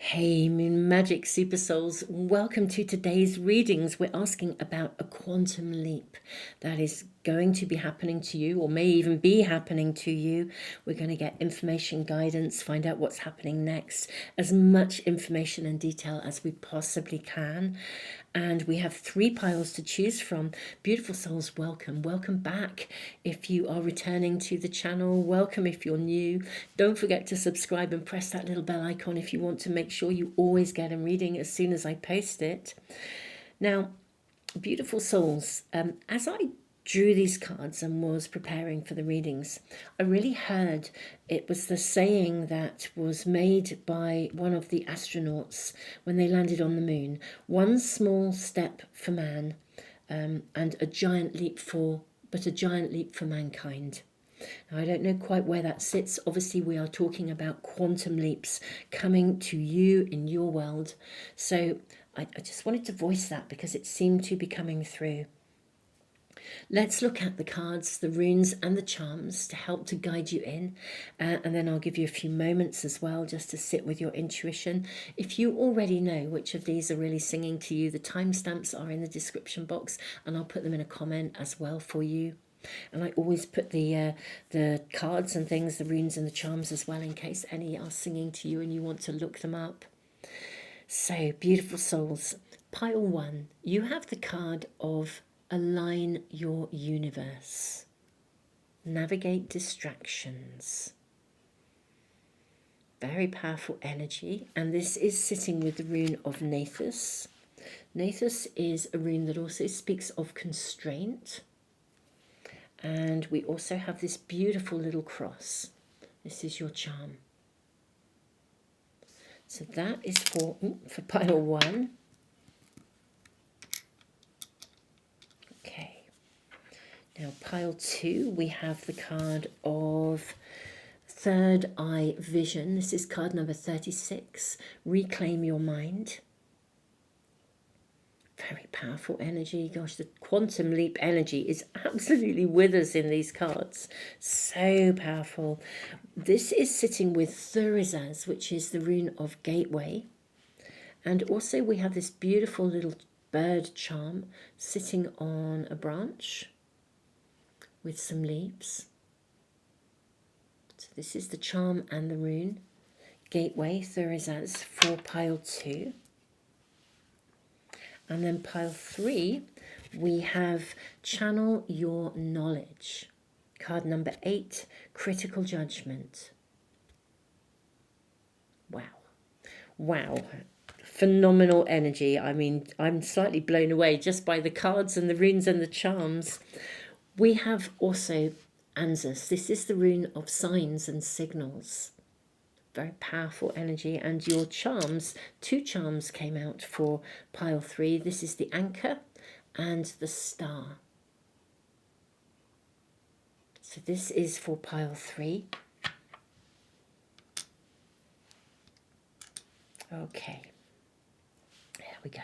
Hey, Moon Magic Super Souls, welcome to today's readings. We're asking about a quantum leap that is going to be happening to you, or may even be happening to you. We're going to get information, guidance, find out what's happening next, as much information and detail as we possibly can. And we have 3 piles to choose from. Beautiful souls, welcome. Welcome back. If you are returning to the channel, welcome if you're new. Don't forget to subscribe and press that little bell icon if you want to make sure you always get a reading as soon as I post it. Now, beautiful souls, as I drew these cards and was preparing for the readings, I really heard it was the saying that was made by one of the astronauts when they landed on the moon: one small step for man, and a giant leap for mankind. Now, I don't know quite where that sits. Obviously, we are talking about quantum leaps coming to you in your world. So I just wanted to voice that because it seemed to be coming through. Let's look at the cards, the runes and the charms to help to guide you in. And then I'll give you a few moments as well just to sit with your intuition. If you already know which of these are really singing to you, the timestamps are in the description box and I'll put them in a comment as well for you. And I always put the cards and things, the runes and the charms as well, in case any are singing to you and you want to look them up. So, beautiful souls, pile 1, you have the card of align your universe, navigate distractions. Very powerful energy, and this is sitting with the rune of Nathus. Nathus is a rune that also speaks of constraint. And we also have this beautiful little cross. This is your charm. So that is for pile 1. Okay. Now pile 2, we have the card of third eye vision. This is card number 36. Reclaim your mind. Very powerful energy. Gosh, the quantum leap energy is absolutely with us in these cards. So powerful. This is sitting with Thurizaz, which is the rune of gateway. And also we have this beautiful little bird charm sitting on a branch with some leaves. So this is the charm and the rune. Gateway, Thurizaz, for pile 2. And then pile 3, we have channel your knowledge. Card number 8, critical judgment. Wow. Wow. Phenomenal energy. I mean, I'm slightly blown away just by the cards and the runes and the charms. We have also Anzus. This is the rune of signs and signals. Very powerful energy. And your charms, 2 charms came out for pile 3. This is the anchor and the star. So this is for pile 3. Okay, there we go.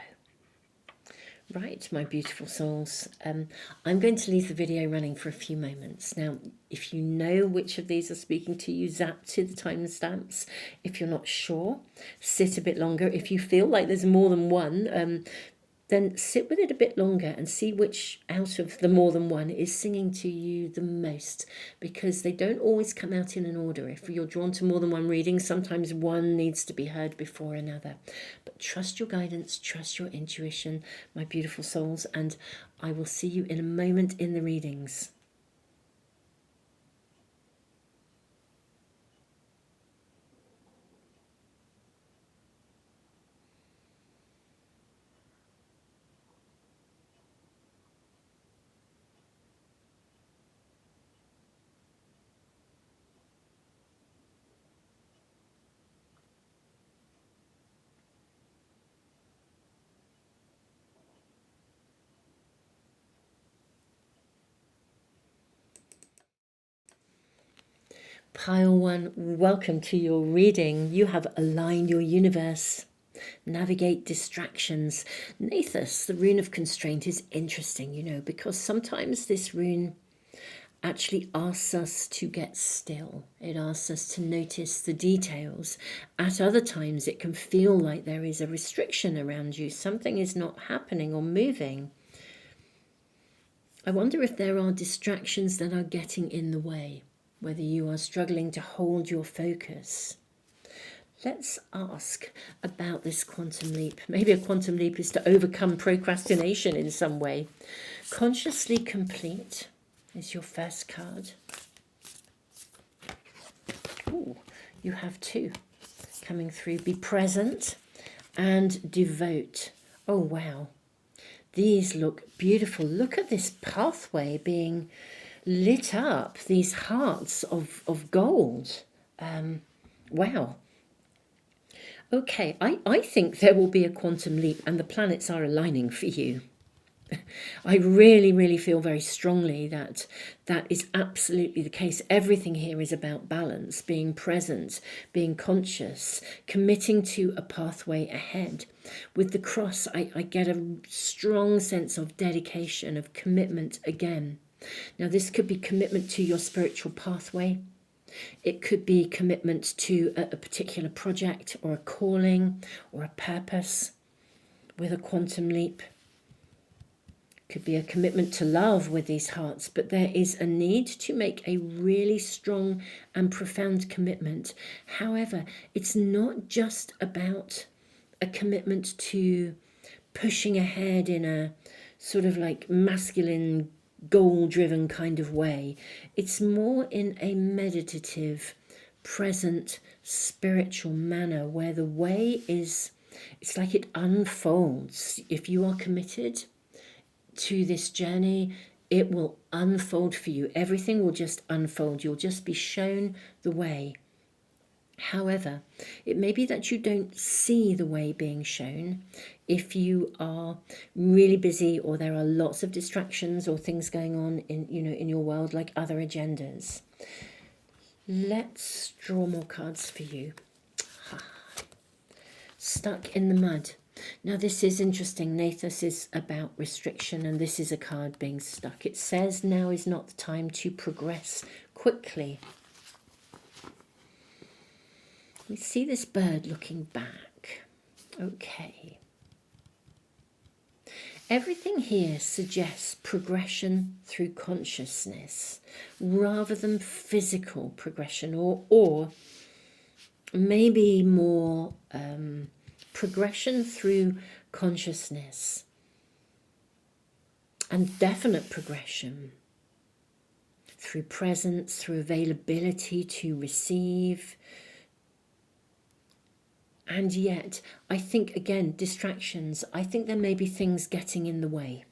Right, my beautiful souls, I'm going to leave the video running for a few moments. Now, if you know which of these are speaking to you, zap to the timestamps. If you're not sure, sit a bit longer. If you feel like there's more than one, then sit with it a bit longer and see which out of the more than one is singing to you the most, because they don't always come out in an order. If you're drawn to more than one reading, sometimes one needs to be heard before another. But trust your guidance, trust your intuition, my beautiful souls, and I will see you in a moment in the readings. Pile 1, welcome to your reading. You have aligned your universe. Navigate distractions. Nathus, the rune of constraint, is interesting, you know, because sometimes this rune actually asks us to get still. It asks us to notice the details. At other times, it can feel like there is a restriction around you. Something is not happening or moving. I wonder if there are distractions that are getting in the way, whether you are struggling to hold your focus. Let's ask about this quantum leap. Maybe a quantum leap is to overcome procrastination in some way. Consciously complete is your first card. Ooh, you have two coming through. Be present and devote. Oh, wow. These look beautiful. Look at this pathway being lit up, these hearts of gold. Wow. Okay, I think there will be a quantum leap and the planets are aligning for you. I really, really feel very strongly that that is absolutely the case. Everything here is about balance, being present, being conscious, committing to a pathway ahead. With the cross, I get a strong sense of dedication, of commitment again. Now, this could be commitment to your spiritual pathway. It could be commitment to a particular project or a calling or a purpose with a quantum leap. Could be a commitment to love with these hearts, but there is a need to make a really strong and profound commitment. However, it's not just about a commitment to pushing ahead in a sort of like masculine, goal-driven kind of way. It's more in a meditative, present, spiritual manner where the way is, it's like it unfolds. If you are committed to this journey, it will unfold for you. Everything will just unfold. You'll just be shown the way. However, it may be that you don't see the way being shown if you are really busy or there are lots of distractions or things going on in your world, like other agendas. Let's draw more cards for you. Stuck in the mud. Now this is interesting. Nathos is about restriction and this is a card being stuck. It says now is not the time to progress quickly. We see this bird looking back. Okay. Everything here suggests progression through consciousness rather than physical progression or maybe more progression through consciousness and definite progression through presence, through availability to receive. And yet, I think, again, distractions, I think there may be things getting in the way.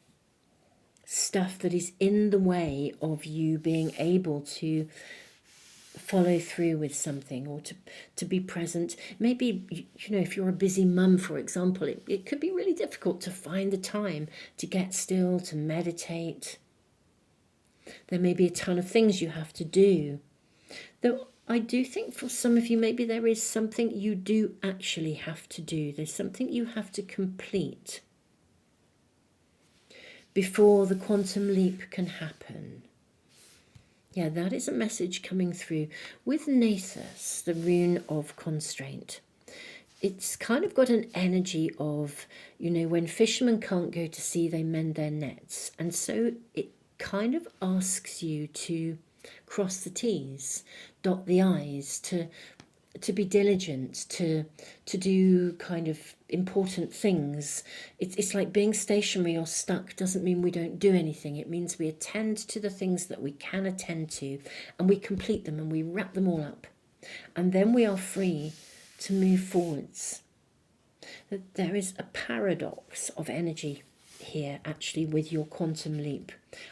Stuff that is in the way of you being able to follow through with something or to be present. Maybe, if you're a busy mum, for example, it could be really difficult to find the time to get still, to meditate. There may be a ton of things you have to do. Though I do think for some of you, maybe there is something you do actually have to do. There's something you have to complete before the quantum leap can happen. Yeah, that is a message coming through. With Nathos, the rune of constraint, it's kind of got an energy of, when fishermen can't go to sea, they mend their nets. And so it kind of asks you to cross the T's, dot the I's, to be diligent, to do kind of important things. It's like being stationary or stuck doesn't mean we don't do anything. It means we attend to the things that we can attend to and we complete them and we wrap them all up. And then we are free to move forwards. There is a paradox of energy here actually with your quantum leap.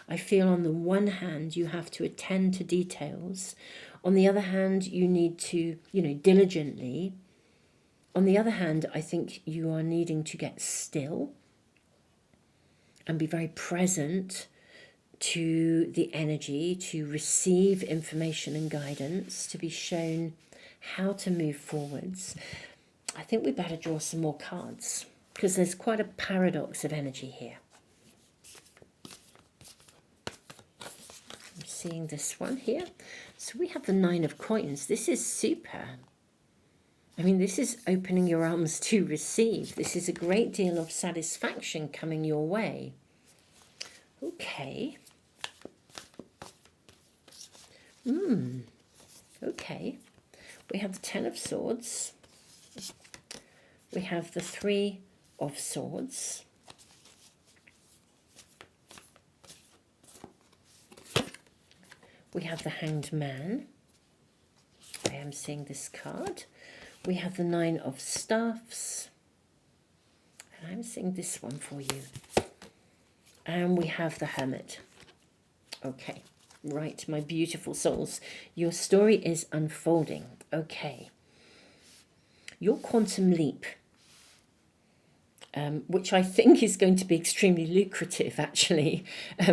I feel on the one hand you have to attend to details. On the other hand, you need to, diligently. On the other hand, I think you are needing to get still and be very present to the energy, to receive information and guidance, to be shown how to move forwards. I think we better draw some more cards because there's quite a paradox of energy here. Let's seeing this one here. So we have the 9 of coins. This is super. I mean, this is opening your arms to receive. This is a great deal of satisfaction coming your way. Okay. Okay. We have the 10 of Swords. We have the 3 of Swords. We have the Hanged Man. I am seeing this card. We have the 9 of Staffs. And I'm seeing this one for you. And we have the Hermit. Okay, right, my beautiful souls. Your story is unfolding. Okay. Your quantum leap, which I think is going to be extremely lucrative, actually,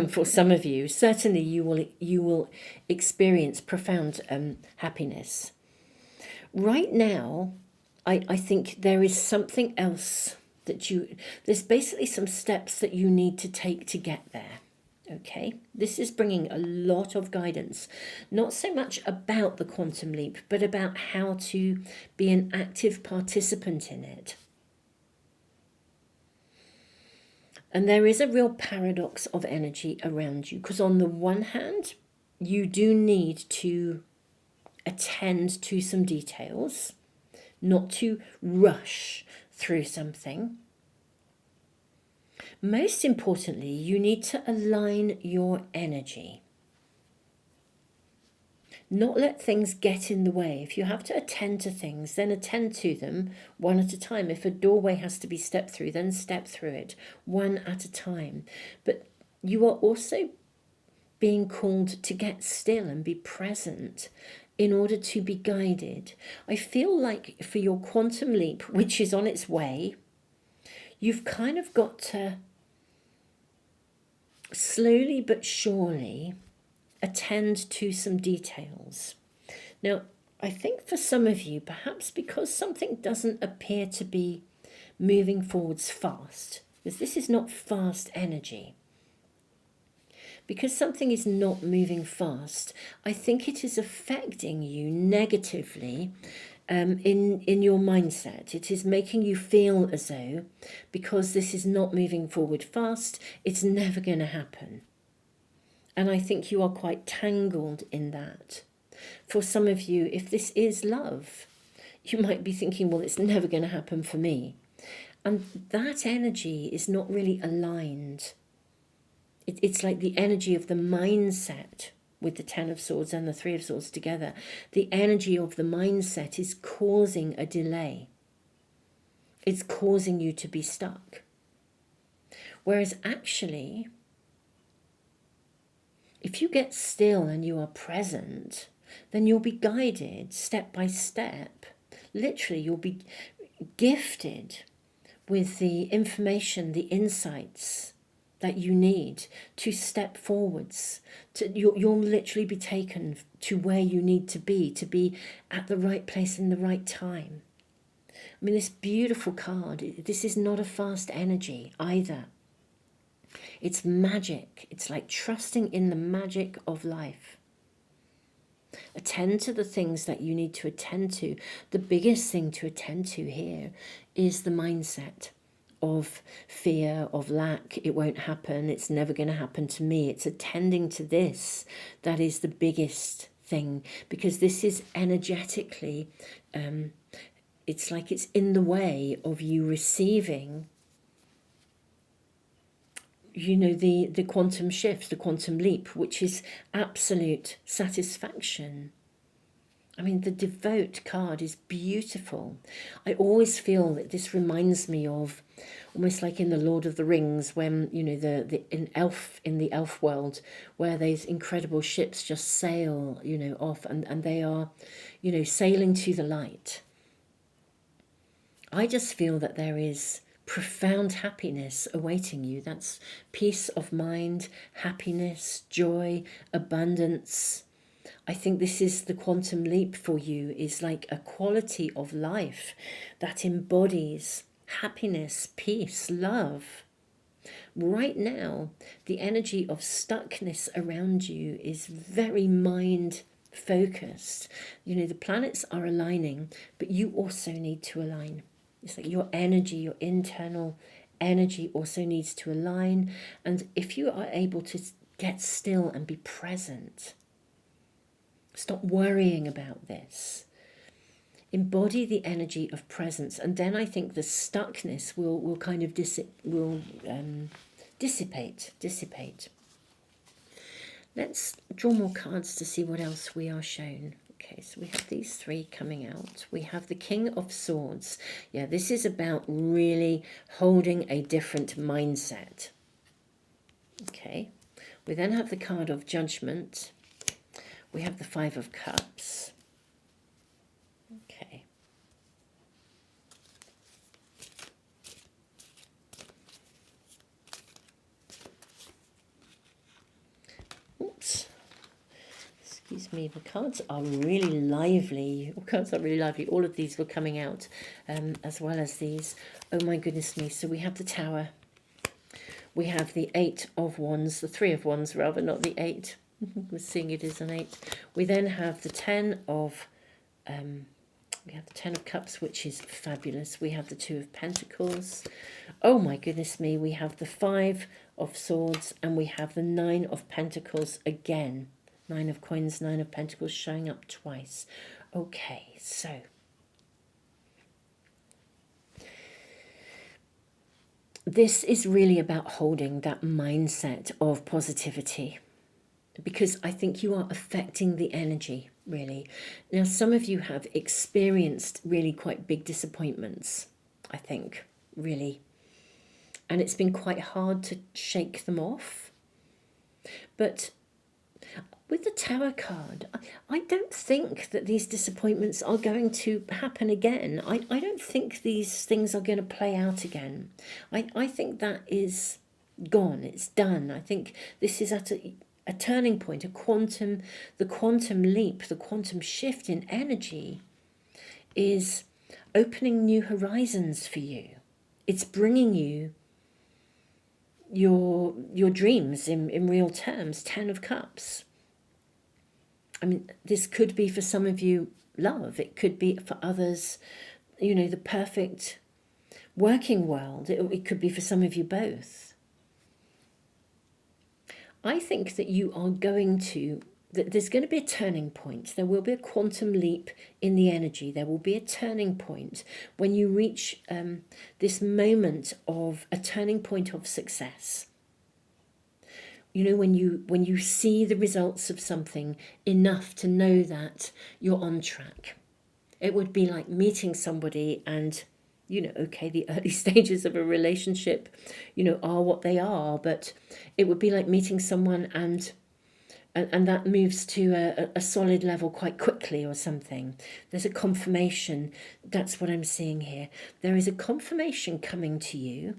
for some of you. Certainly, you will experience profound happiness. Right now, I think there is something else that there's basically some steps that you need to take to get there. Okay, this is bringing a lot of guidance, not so much about the quantum leap, but about how to be an active participant in it. And there is a real paradox of energy around you, because on the one hand, you do need to attend to some details, not to rush through something. Most importantly, you need to align your energy. Not let things get in the way. If you have to attend to things, then attend to them one at a time. If a doorway has to be stepped through, then step through it one at a time. But you are also being called to get still and be present in order to be guided. I feel like for your quantum leap, which is on its way, you've kind of got to slowly but surely attend to some details. Now, I think for some of you, perhaps because something doesn't appear to be moving forwards fast, because this is not fast energy. Because something is not moving fast, I think it is affecting you negatively in your mindset. It is making you feel as though, because this is not moving forward fast, it's never going to happen. And I think you are quite tangled in that. For some of you, if this is love, you might be thinking, well, it's never going to happen for me. And that energy is not really aligned. It's like the energy of the mindset with the 10 of Swords and the 3 of Swords together. The energy of the mindset is causing a delay. It's causing you to be stuck. Whereas actually, if you get still and you are present, then you'll be guided step by step. Literally, you'll be gifted with the information, the insights that you need to step forwards. You'll literally be taken to where you need to be at the right place in the right time. I mean, this beautiful card, this is not a fast energy either. It's magic. It's like trusting in the magic of life. Attend to the things that you need to attend to. The biggest thing to attend to here is the mindset of fear, of lack. It won't happen. It's never going to happen to me. It's attending to this that is the biggest thing, because this is energetically, it's like it's in the way of you receiving, you know, the quantum shift, the quantum leap, which is absolute satisfaction. I mean, the Devote card is beautiful. I always feel that this reminds me of almost like in the Lord of the Rings, when, you know, in the elf world, where these incredible ships just sail, you know, off, and they are, you know, sailing to the light. I just feel that there is profound happiness awaiting you. That's peace of mind, happiness, joy, abundance. I think this is the quantum leap for you, is like a quality of life that embodies happiness, peace, love. Right now, the energy of stuckness around you is very mind focused. You know, the planets are aligning, but you also need to align. It's like your energy, your internal energy also needs to align. And if you are able to get still and be present, stop worrying about this. Embody the energy of presence, and then I think the stuckness will kind of dissipate. Let's draw more cards to see what else we are shown. Okay, so we have these three coming out. We have the King of Swords. Yeah, this is about really holding a different mindset. Okay, we then have the card of Judgment. We have the Five of Cups. Okay. Oops. Excuse me, the cards are really lively. Cards are really lively. All of these were coming out, as well as these. Oh my goodness me. So we have the Tower. We have the Eight of Wands, the Three of Wands rather, not the Eight. We're seeing it as an 8. We then have the Ten of Cups, which is fabulous. We have the Two of Pentacles. Oh my goodness me. We have the Five of Swords, and we have the Nine of Pentacles again. 9 of Coins, 9 of Pentacles showing up twice. Okay, so this is really about holding that mindset of positivity, because I think you are affecting the energy, really. Now, some of you have experienced really quite big disappointments, I think, really. And it's been quite hard to shake them off. But with the Tower card, I don't think that these disappointments are going to happen again. I don't think these things are going to play out again. I think that is gone. It's done. I think this is at a turning point, the quantum leap, the quantum shift in energy is opening new horizons for you. It's bringing you your dreams in real terms. 10 of Cups. I mean, this could be for some of you love. It could be for others, you know, the perfect working world. It could be for some of you both. I think that you are that there's going to be a turning point. There will be a quantum leap in the energy. There will be a turning point when you reach this moment of a turning point of success. You know, when you see the results of something enough to know that you're on track. It would be like meeting somebody and, you know, okay, the early stages of a relationship, you know, are what they are, but it would be like meeting someone and that moves to a solid level quite quickly or something. There's a confirmation. That's what I'm seeing here. There is a confirmation coming to you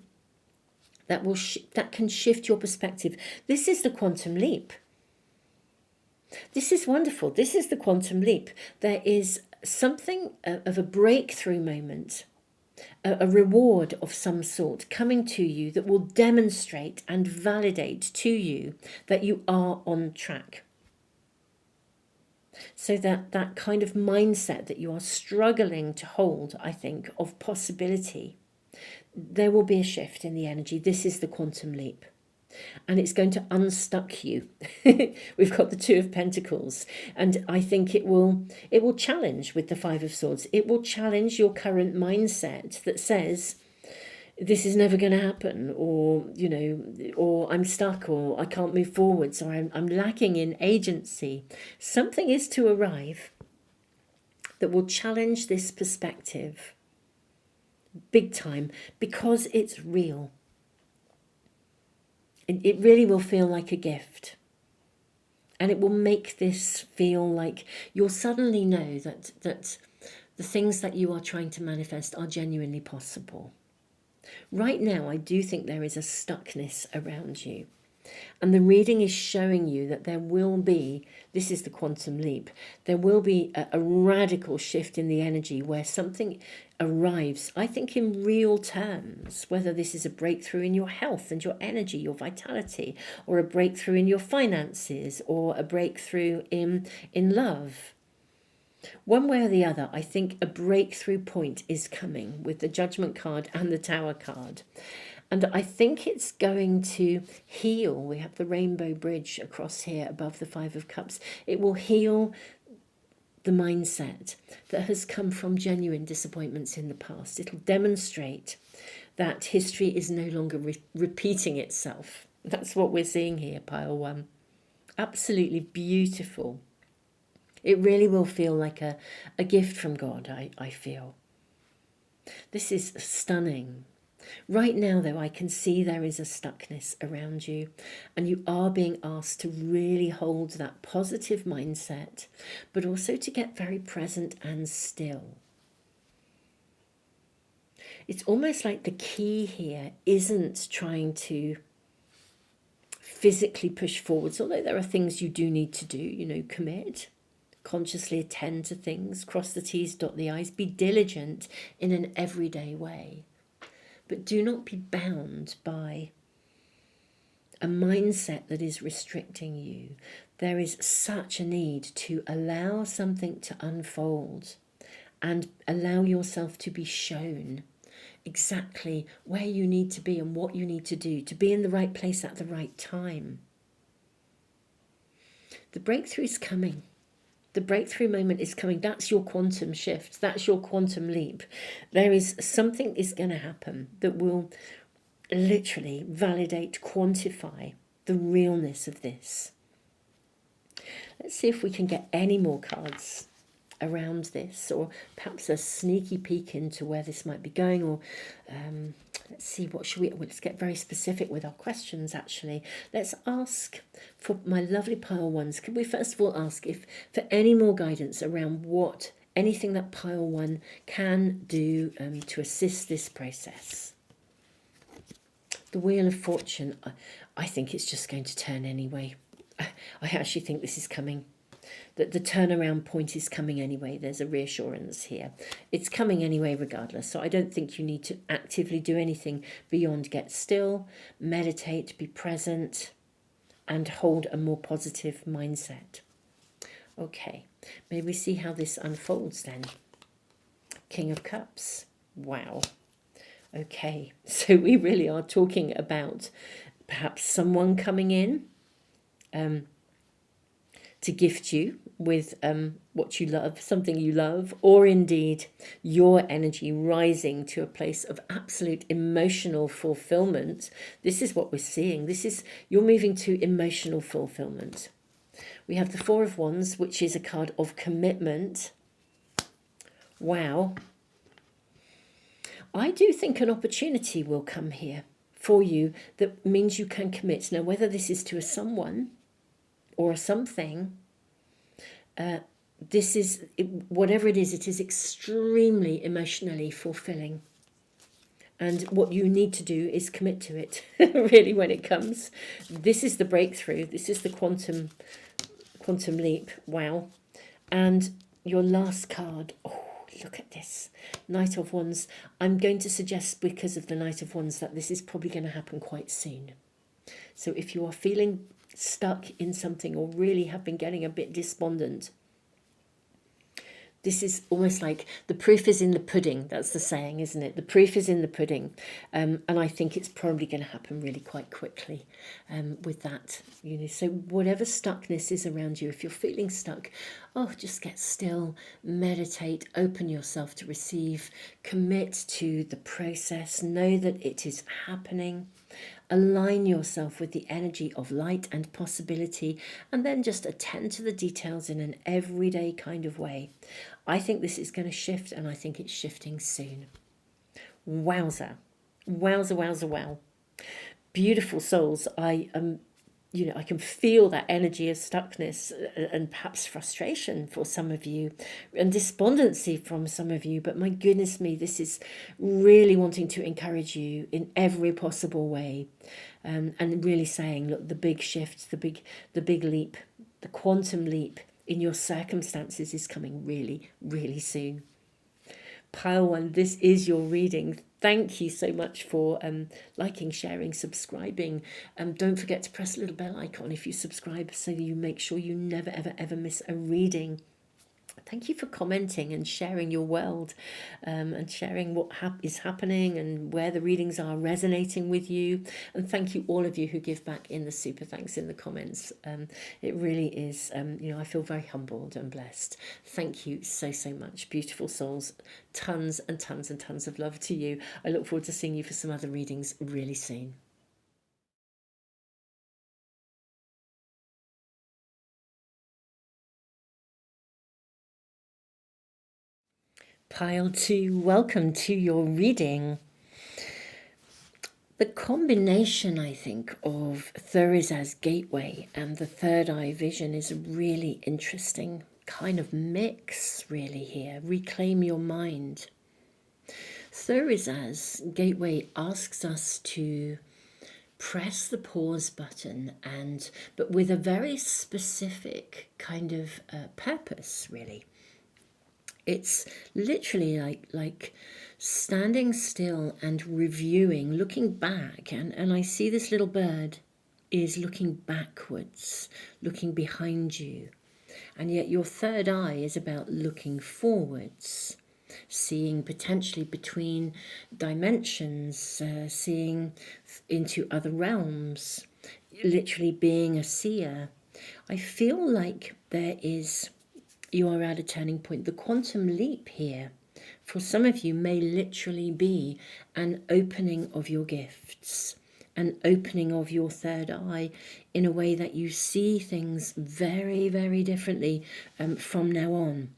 that can shift your perspective. This is the quantum leap. This is wonderful. This is the quantum leap. There is something of a breakthrough moment, a reward of some sort coming to you that will demonstrate and validate to you that you are on track. So that kind of mindset that you are struggling to hold, I think, of possibility, there will be a shift in the energy. This is the quantum leap. And it's going to unstuck you. We've got the Two of Pentacles. And I think it will challenge with the Five of Swords. It will challenge your current mindset that says, this is never going to happen, or, you know, or I'm stuck, or I can't move forwards, or I'm lacking in agency. Something is to arrive that will challenge this perspective big time, because it's real. It really will feel like a gift. And it will make this feel like you'll suddenly know that the things that you are trying to manifest are genuinely possible. Right now, I do think there is a stuckness around you. And the reading is showing you that there will be, this is the quantum leap, there will be a radical shift in the energy where something arrives, I think, in real terms, whether this is a breakthrough in your health and your energy, your vitality, or a breakthrough in your finances, or a breakthrough in love. One way or the other, I think a breakthrough point is coming with the Judgment card and the Tower card. And I think it's going to heal. We have the rainbow bridge across here above the Five of Cups. It will heal the mindset that has come from genuine disappointments in the past. It'll demonstrate that history is no longer repeating itself. That's what we're seeing here, pile one. Absolutely beautiful. It really will feel like a gift from God, I feel. This is stunning. Right now, though, I can see there is a stuckness around you, and you are being asked to really hold that positive mindset, but also to get very present and still. It's almost like the key here isn't trying to physically push forwards, although there are things you do need to do, commit, consciously attend to things, cross the T's, dot the I's, be diligent in an everyday way. But do not be bound by a mindset that is restricting you. There is such a need to allow something to unfold and allow yourself to be shown exactly where you need to be and what you need to do to be in the right place at the right time. The breakthrough is coming. The breakthrough moment is coming. That's your quantum shift. That's your quantum leap. There is something is going to happen that will literally validate, quantify the realness of this. Let's see if we can get any more cards around this, or perhaps a sneaky peek into where this might be going, or let's see, let's get very specific with our questions actually. Let's ask for my lovely pile ones. Could we first of all ask if for any more guidance around anything that pile one can do to assist this process? The Wheel of Fortune, I think it's just going to turn anyway. I actually think this is coming. That the turnaround point is coming anyway. There's a reassurance here. It's coming anyway regardless. So I don't think you need to actively do anything beyond get still, meditate, be present, and hold a more positive mindset. Okay, may we see how this unfolds then. King of Cups. Wow. Okay, so we really are talking about perhaps someone coming in to gift you with what you love, something you love, or indeed your energy rising to a place of absolute emotional fulfillment. This is what we're seeing. You're moving to emotional fulfillment. We have the Four of Wands, which is a card of commitment. Wow. I do think an opportunity will come here for you that means you can commit. Now, whether this is to a someone or a something, whatever it is extremely emotionally fulfilling. And what you need to do is commit to it, really, when it comes. This is the breakthrough. This is the quantum leap. Wow. And your last card, look at this. Knight of Wands. I'm going to suggest, because of the Knight of Wands, that this is probably going to happen quite soon. So if you are feeling stuck in something or really have been getting a bit despondent, this is almost like the proof is in the pudding. That's the saying, isn't it? The proof is in the pudding. And I think it's probably going to happen really quite quickly with that. So whatever stuckness is around you, if you're feeling stuck, just get still, meditate, open yourself to receive, commit to the process, know that it is happening. Align yourself with the energy of light and possibility, and then just attend to the details in an everyday kind of way. I think this is going to shift, and I think it's shifting soon. Wowza. Wowza, wowza, wow. Beautiful souls. I can feel that energy of stuckness and perhaps frustration for some of you and despondency from some of you. But my goodness me, this is really wanting to encourage you in every possible way and really saying, look, the big shift, the big leap, the quantum leap in your circumstances is coming really, really soon. Pile one, this is your reading. Thank you so much for liking, sharing, subscribing. Don't forget to press the little bell icon if you subscribe so you make sure you never, ever, ever miss a reading. Thank you for commenting and sharing your world, and sharing what is happening and where the readings are resonating with you. And thank you all of you who give back in the super thanks in the comments. It really is, I feel very humbled and blessed. Thank you so, so much. Beautiful souls, tons and tons and tons of love to you. I look forward to seeing you for some other readings really soon. Pile 2, welcome to your reading. The combination, I think, of Thurisaz's gateway and the third eye vision is a really interesting kind of mix, really, here. Reclaim your mind. Thurisaz's gateway asks us to press the pause button, but with a very specific kind of purpose, really. It's literally like standing still and reviewing, looking back. And I see this little bird is looking backwards, looking behind you. And yet your third eye is about looking forwards, seeing potentially between dimensions, seeing into other realms, literally being a seer. I feel like you are at a turning point. The quantum leap here, for some of you, may literally be an opening of your gifts, an opening of your third eye in a way that you see things very, very differently from now on.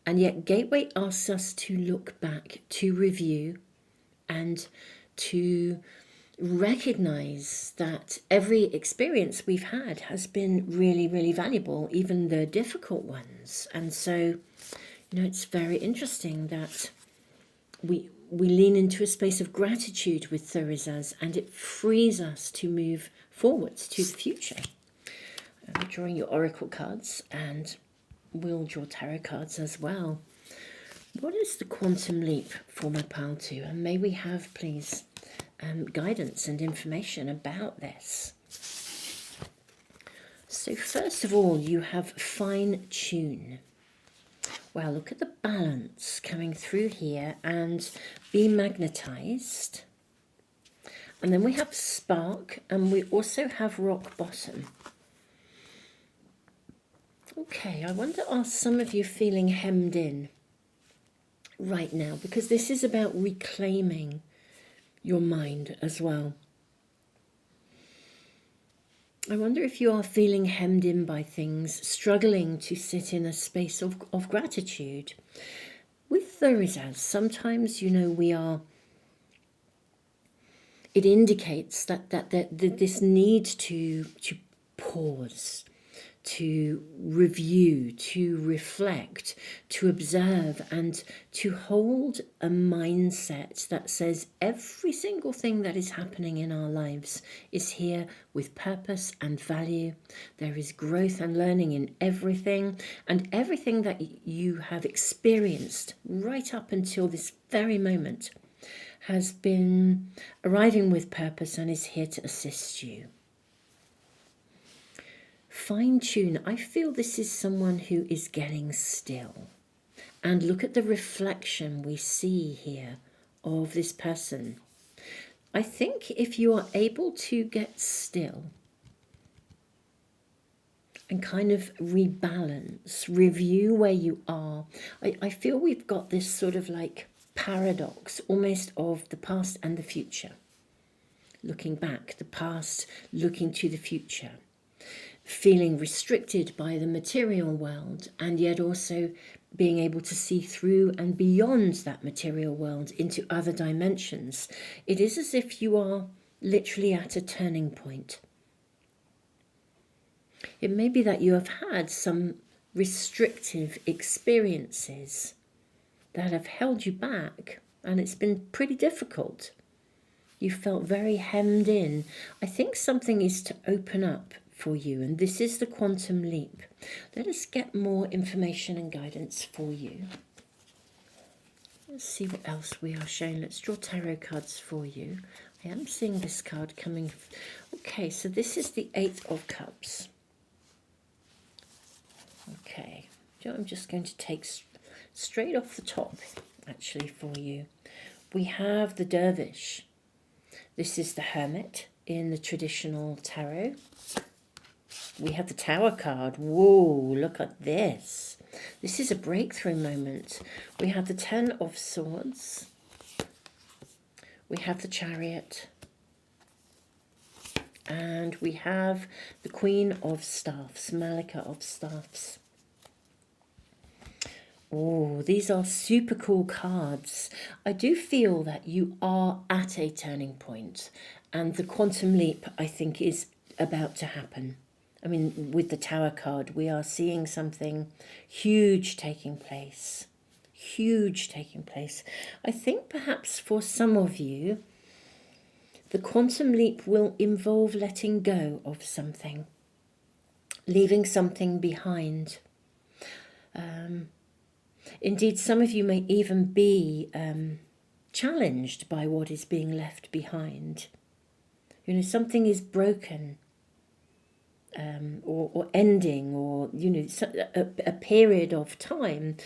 And yet Gateway asks us to look back, to review, and to recognize that every experience we've had has been really, really valuable, even the difficult ones. And so, it's very interesting that we lean into a space of gratitude with Thurisaz, and it frees us to move forwards to the future. Drawing your oracle cards, and we'll draw tarot cards as well. What is the quantum leap for my pile 2? And may we have, please, guidance and information about this. So first of all, you have fine tune. Well, look at the balance coming through here, and be magnetized. And then we have spark, and we also have rock bottom. Okay, I wonder, are some of you feeling hemmed in right now? Because this is about reclaiming your mind as well. I wonder if you are feeling hemmed in by things, struggling to sit in a space of gratitude. With Thurisaz, sometimes, we are, it indicates that this need to pause, to review, to reflect, to observe, and to hold a mindset that says every single thing that is happening in our lives is here with purpose and value. There is growth and learning in everything, and everything that you have experienced right up until this very moment has been arriving with purpose and is here to assist you. Fine tune. I feel this is someone who is getting still. And look at the reflection we see here of this person. I think if you are able to get still and kind of rebalance, review where you are, I feel we've got this sort of like paradox almost of the past and the future. Looking back, the past, looking to the future. Feeling restricted by the material world, and yet also being able to see through and beyond that material world into other dimensions. It is as if you are literally at a turning point. It may be that you have had some restrictive experiences that have held you back, and it's been pretty difficult. You felt very hemmed in. I think something is to open up for you, and this is the quantum leap. Let us get more information and guidance for you. Let's see what else we are shown. Let's draw tarot cards for you. I am seeing this card coming. Okay, so this is the Eight of Cups. Okay, I'm just going to take straight off the top, actually, for you. We have the Dervish. This is the Hermit in the traditional tarot. We have the Tower card. Whoa, look at this. This is a breakthrough moment. We have the Ten of Swords. We have the Chariot. And we have the Queen of Staffs, Malika of Staffs. Oh, these are super cool cards. I do feel that you are at a turning point, and the quantum leap, I think, is about to happen. I mean, with the Tower card, we are seeing something huge taking place. Huge taking place. I think perhaps for some of you, the quantum leap will involve letting go of something, leaving something behind. Indeed, some of you may even be challenged by what is being left behind. You know, something is broken or ending, or, you know, a period of time.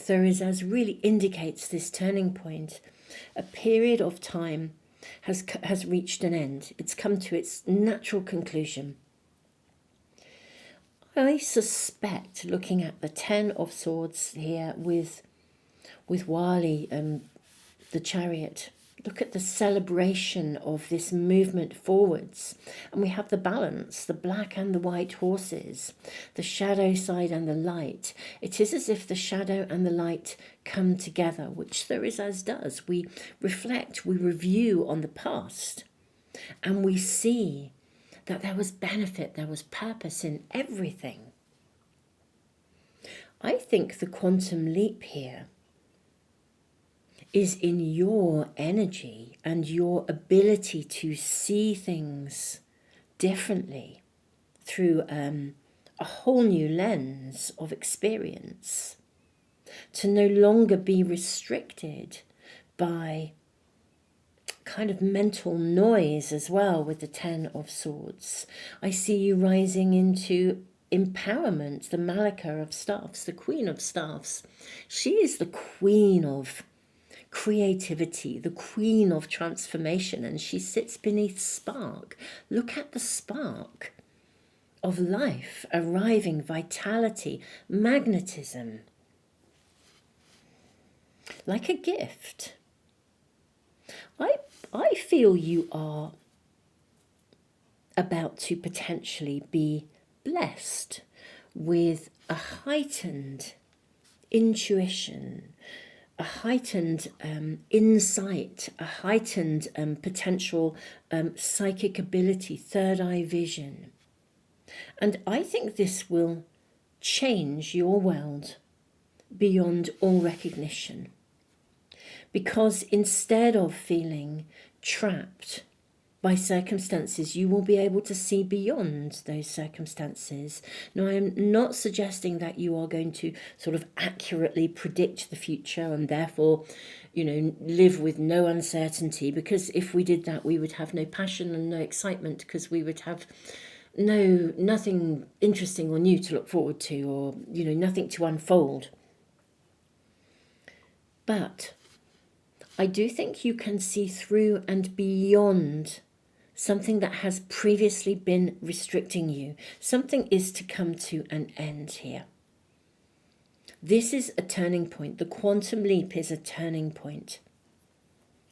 As really indicates this turning point. A period of time has reached an end. It's come to its natural conclusion. I suspect, looking at the Ten of Swords here with Wali and the Chariot, look at the celebration of this movement forwards. And we have the balance, the black and the white horses, the shadow side and the light. It is as if the shadow and the light come together, which as does. We reflect, we review on the past, and we see that there was benefit, there was purpose in everything. I think the quantum leap here is in your energy and your ability to see things differently through a whole new lens of experience, to no longer be restricted by kind of mental noise as well with the Ten of Swords. I see you rising into empowerment, the Malika of Staffs, the Queen of Staffs. She is the queen of creativity, the queen of transformation, and she sits beneath spark. Look at the spark of life arriving, vitality, magnetism, like a gift. I feel you are about to potentially be blessed with a heightened intuition, a heightened insight, a heightened potential psychic ability, third eye vision. And I think this will change your world beyond all recognition. Because instead of feeling trapped by circumstances, you will be able to see beyond those circumstances. Now, I am not suggesting that you are going to sort of accurately predict the future and therefore, you know, live with no uncertainty, because if we did that, we would have no passion and no excitement, because we would have nothing interesting or new to look forward to, or, you know, nothing to unfold. But I do think you can see through and beyond something that has previously been restricting you. Something is to come to an end here. This is a turning point. The quantum leap is a turning point.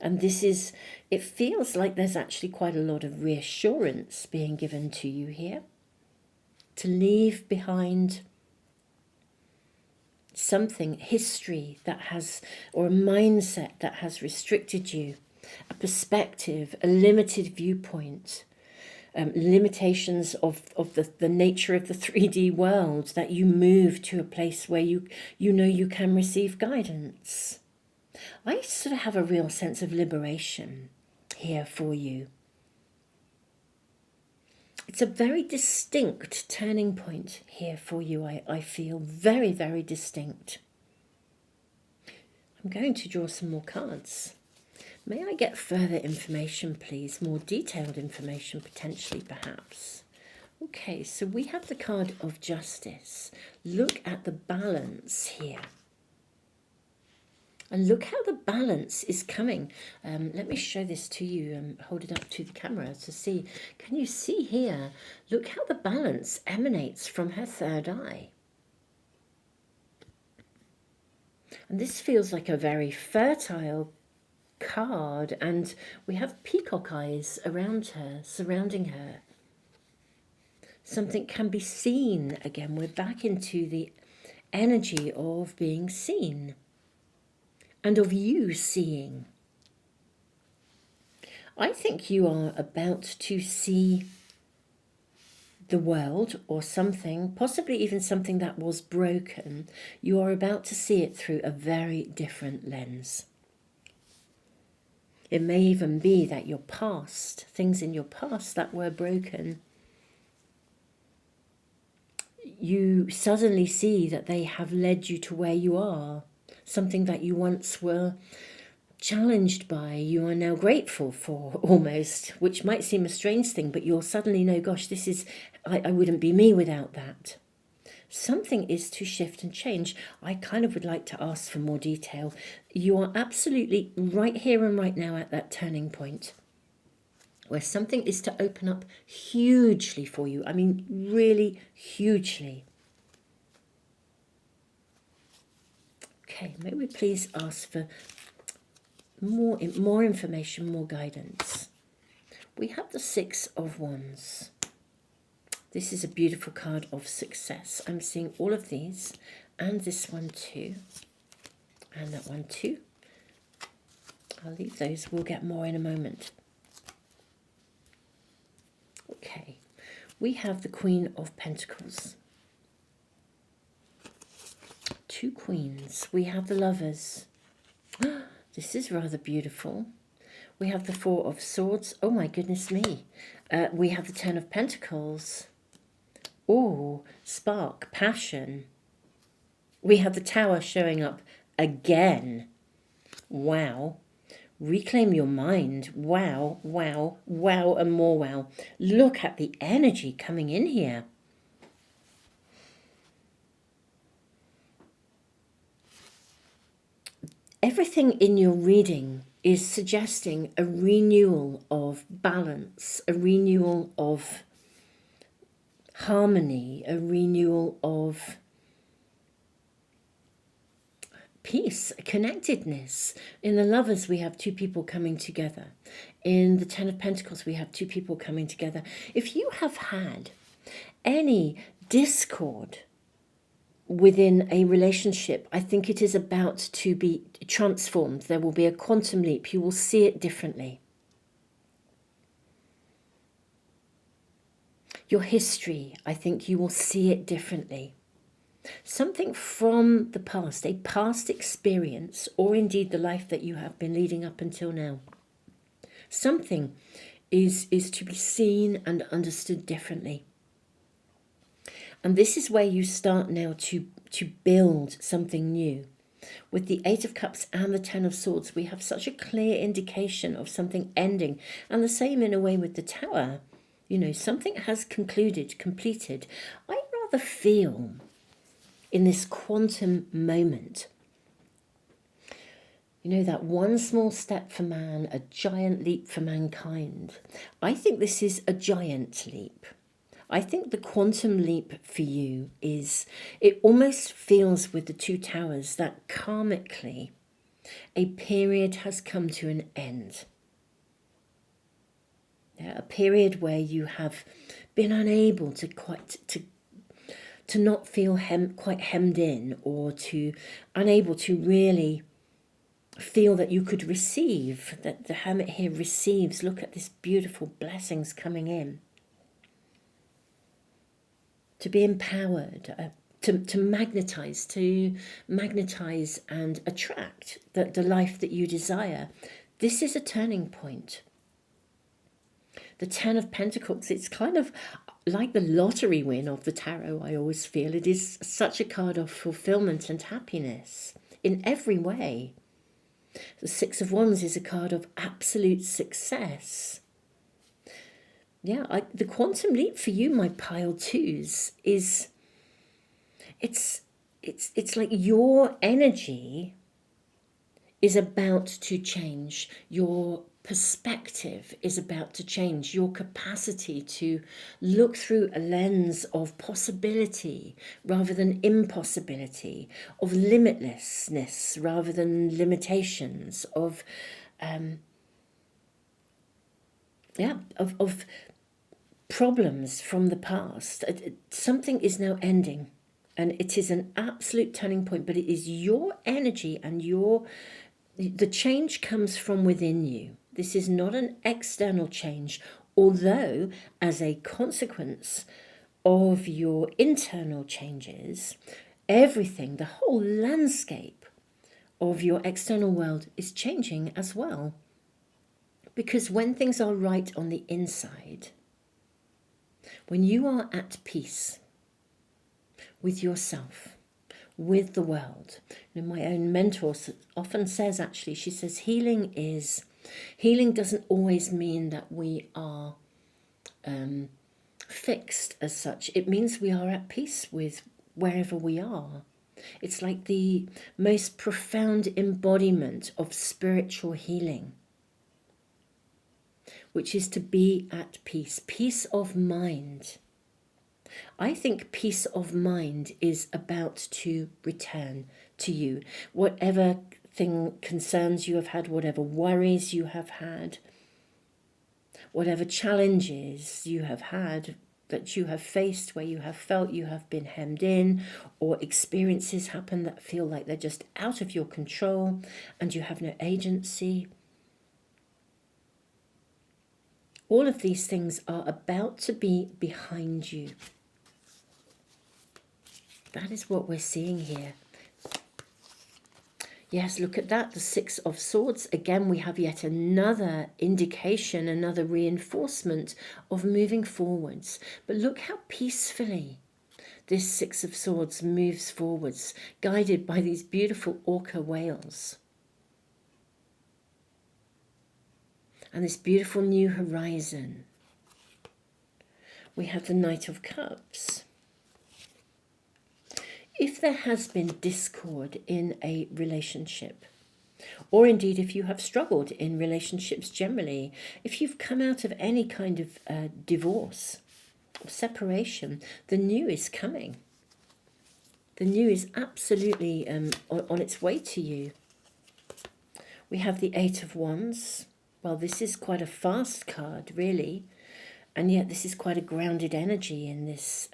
And it feels like there's actually quite a lot of reassurance being given to you here. To leave behind something, history that has, or a mindset that has restricted you, a perspective, a limited viewpoint, limitations of the nature of the 3D world, that you move to a place where you know you can receive guidance. I sort of have a real sense of liberation here for you. It's a very distinct turning point here for you, I feel. Very, very distinct. I'm going to draw some more cards. May I get further information, please? More detailed information, potentially, perhaps. Okay, so we have the card of Justice. Look at the balance here. And look how the balance is coming. Let me show this to you. Hold it up to the camera to see. Can you see here? Look how the balance emanates from her third eye. And this feels like a very fertile card. And we have peacock eyes around her, surrounding her. Something can be seen again. We're back into the energy of being seen. And of you seeing. I think you are about to see the world or something, possibly even something that was broken. You are about to see it through a very different lens. It may even be that your past, things in your past that were broken, you suddenly see that they have led you to where you are. Something that you once were challenged by, you are now grateful for, almost, which might seem a strange thing, but you'll suddenly know, gosh, this is, I wouldn't be me without that. Something is to shift and change. I kind of would like to ask for more detail. You are absolutely right here and right now at that turning point where something is to open up hugely for you. I mean, really hugely. Okay, may we please ask for more information, more guidance. We have the Six of Wands. This is a beautiful card of success. I'm seeing all of these, and this one too, and that one too. I'll leave those. We'll get more in a moment. Okay, we have the Queen of Pentacles. Two Queens. We have the Lovers. This is rather beautiful. We have the Four of Swords. Oh my goodness me. We have the Ten of Pentacles. Oh, spark, passion. We have the Tower showing up again. Wow. Reclaim your mind. Wow, wow, wow, and more wow. Look at the energy coming in here. Everything in your reading is suggesting a renewal of balance, a renewal of harmony, a renewal of peace, connectedness. In the Lovers, we have two people coming together. In the Ten of Pentacles, we have two people coming together. If you have had any discord within a relationship, I think it is about to be transformed. There will be a quantum leap. You will see it differently. Your history, I think you will see it differently. Something from the past, a past experience, or indeed the life that you have been leading up until now. Something is to be seen and understood differently. And this is where you start now to build something new. With the Eight of Cups and the Ten of Swords, we have such a clear indication of something ending. And the same in a way with the Tower. You know, something has completed. I rather feel in this quantum moment, you know, that one small step for man, a giant leap for mankind. I think this is a giant leap. I think the quantum leap for you is, it almost feels with the two towers that karmically a period has come to an end. Yeah, a period where you have been unable to not feel quite hemmed in, or unable to really feel that you could receive, that the Hermit here receives. Look at this beautiful blessings coming in. To be empowered, to magnetize and attract the life that you desire. This is a turning point. The Ten of Pentacles, it's kind of like the lottery win of the tarot, I always feel. It is such a card of fulfillment and happiness in every way. The Six of Wands is a card of absolute success. Yeah, the quantum leap for you, my pile twos, is it's like your energy is about to change. Your perspective is about to change. Your capacity to look through a lens of possibility rather than impossibility, of limitlessness rather than limitations, of problems from the past. Something is now ending, and it is an absolute turning point, but it is your energy and the change comes from within you. This is not an external change, although as a consequence of your internal changes, everything, the whole landscape of your external world is changing as well. Because when things are right on the inside, when you are at peace with yourself, with the world. My own mentor often says, actually, she says healing doesn't always mean that we are fixed as such. It means we are at peace with wherever we are. It's like the most profound embodiment of spiritual healing, which is to be at peace of mind. I think peace of mind is about to return to you. Whatever thing concerns you have had, whatever worries you have had, whatever challenges you have had that you have faced where you have felt you have been hemmed in, or experiences happen that feel like they're just out of your control and you have no agency. All of these things are about to be behind you. That is what we're seeing here. Yes, look at that, the Six of Swords. Again, we have yet another indication, another reinforcement of moving forwards. But look how peacefully this Six of Swords moves forwards, guided by these beautiful orca whales. And this beautiful new horizon. We have the Knight of Cups. If there has been discord in a relationship, or indeed if you have struggled in relationships generally, if you've come out of any kind of divorce or separation, the new is coming. The new is absolutely on its way to you. We have the Eight of Wands. Well, this is quite a fast card, really. And yet this is quite a grounded energy in this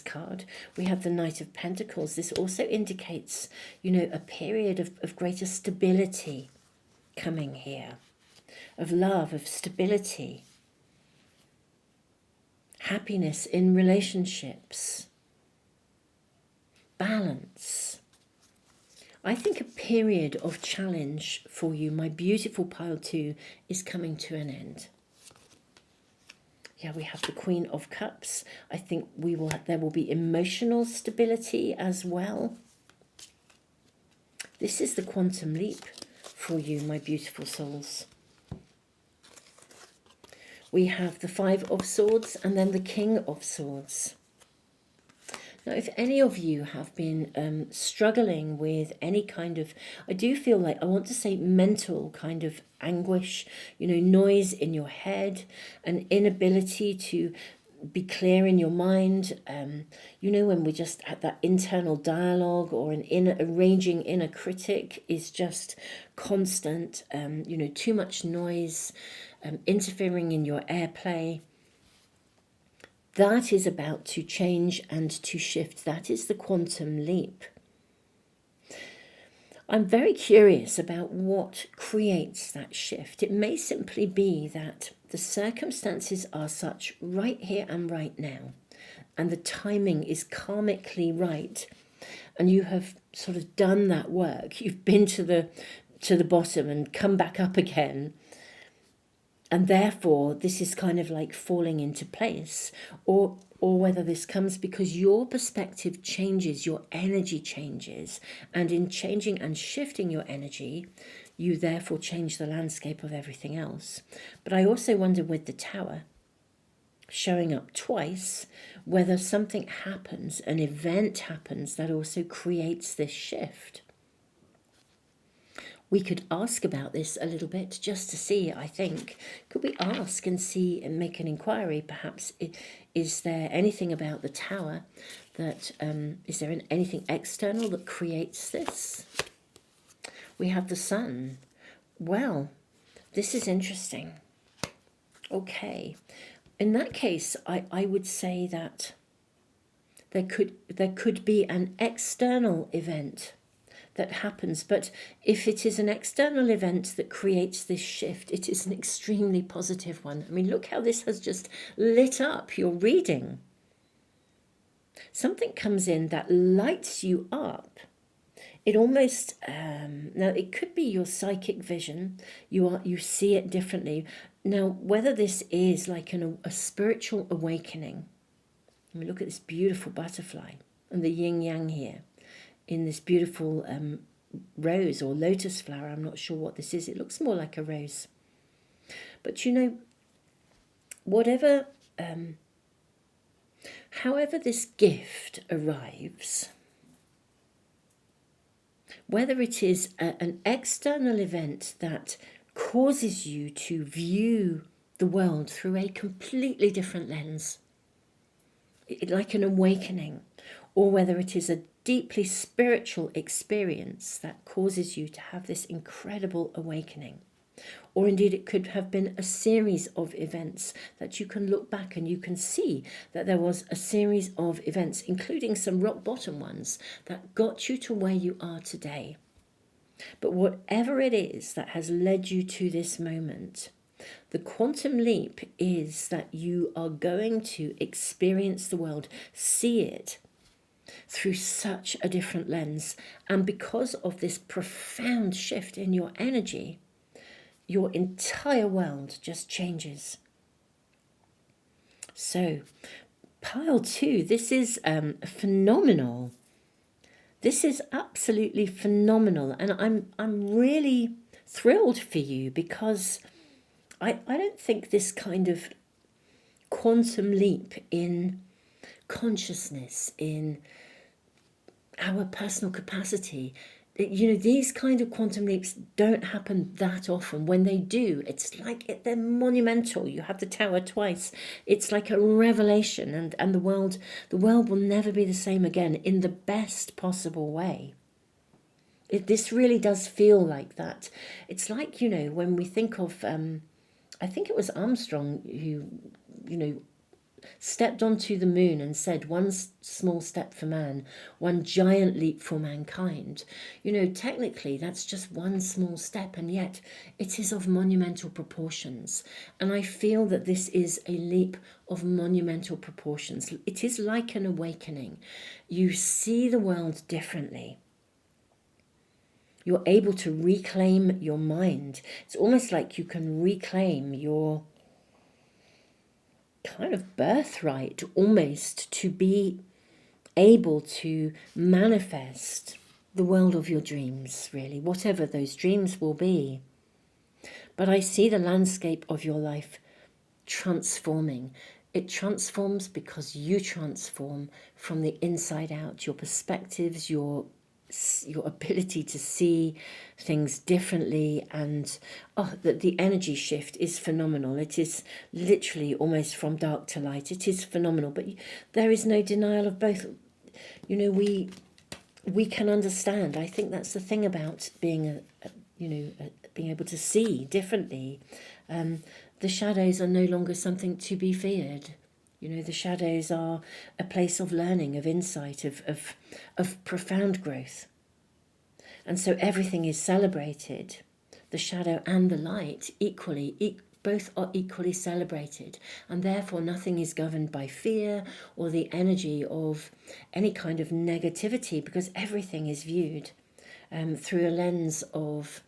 card. We have the Knight of Pentacles. This also indicates, a period of greater stability coming here, of love, of stability, happiness in relationships, balance. I think a period of challenge for you, my beautiful pile 2, is coming to an end. Yeah, we have the Queen of Cups. I think there will be emotional stability as well. This is the quantum leap for you, my beautiful souls. We have the Five of Swords and then the King of Swords. Now, if any of you have been struggling with any kind of, I do feel like, I want to say mental kind of anguish, noise in your head, an inability to be clear in your mind, when we just have that internal dialogue, or a raging inner critic is just constant, too much noise, interfering in your airplay. That is about to change and to shift. That is the quantum leap. I'm very curious about what creates that shift. It may simply be that the circumstances are such right here and right now, and the timing is karmically right, and you have sort of done that work. You've been to the bottom and come back up again. And therefore this is kind of like falling into place, or whether this comes because your perspective changes, your energy changes, and in changing and shifting your energy, you therefore change the landscape of everything else. But I also wonder with the tower showing up twice, whether something happens, an event happens that also creates this shift. We could ask about this a little bit just to see, I think. Could we ask and see and make an inquiry, perhaps? Is there anything about the tower that, is there anything external that creates this? We have the sun. Well, this is interesting. Okay. In that case, I would say that there could be an external event that happens, but if it is an external event that creates this shift, it is an extremely positive one. I mean, look how this has just lit up your reading. Something comes in that lights you up. It almost now it could be your psychic vision. You see it differently. Now, whether this is like a spiritual awakening. I mean, look at this beautiful butterfly and the yin yang here in this beautiful rose or lotus flower. I'm not sure what this is. It looks more like a rose. But you know, whatever, however this gift arrives, whether it is an external event that causes you to view the world through a completely different lens, like an awakening, or whether it is a deeply spiritual experience that causes you to have this incredible awakening. Or indeed it could have been a series of events that you can look back and you can see that there was a series of events, including some rock bottom ones, that got you to where you are today. But whatever it is that has led you to this moment, the quantum leap is that you are going to experience the world, see it through such a different lens. And because of this profound shift in your energy, your entire world just changes. So, pile 2, this is phenomenal. This is absolutely phenomenal. And I'm really thrilled for you, because I don't think this kind of quantum leap in consciousness, in our personal capacity, you know, these kind of quantum leaps don't happen that often. When they do, it's like they're monumental. You have the tower twice. It's like a revelation, and the world will never be the same again in the best possible way. This really does feel like that. It's like, you know, when we think of, I think it was Armstrong who, you know, stepped onto the moon and said, one small step for man, one giant leap for mankind. You know, technically that's just one small step, and yet it is of monumental proportions. And I feel that this is a leap of monumental proportions. It is like an awakening. You see the world differently. You're able to reclaim your mind. It's almost like you can reclaim your kind of birthright, almost, to be able to manifest the world of your dreams, really, whatever those dreams will be. But I see the landscape of your life transforming. It transforms because you transform from the inside out. Your perspectives, your ability to see things differently, and the energy shift is phenomenal. It is literally almost from dark to light. It is phenomenal, but there is no denial of both. You know, we can understand. I think that's the thing about being being able to see differently. The shadows are no longer something to be feared. You know, the shadows are a place of learning, of insight, of profound growth. And so everything is celebrated. The shadow and the light equally, both are equally celebrated. And therefore nothing is governed by fear or the energy of any kind of negativity, because everything is viewed through a lens of,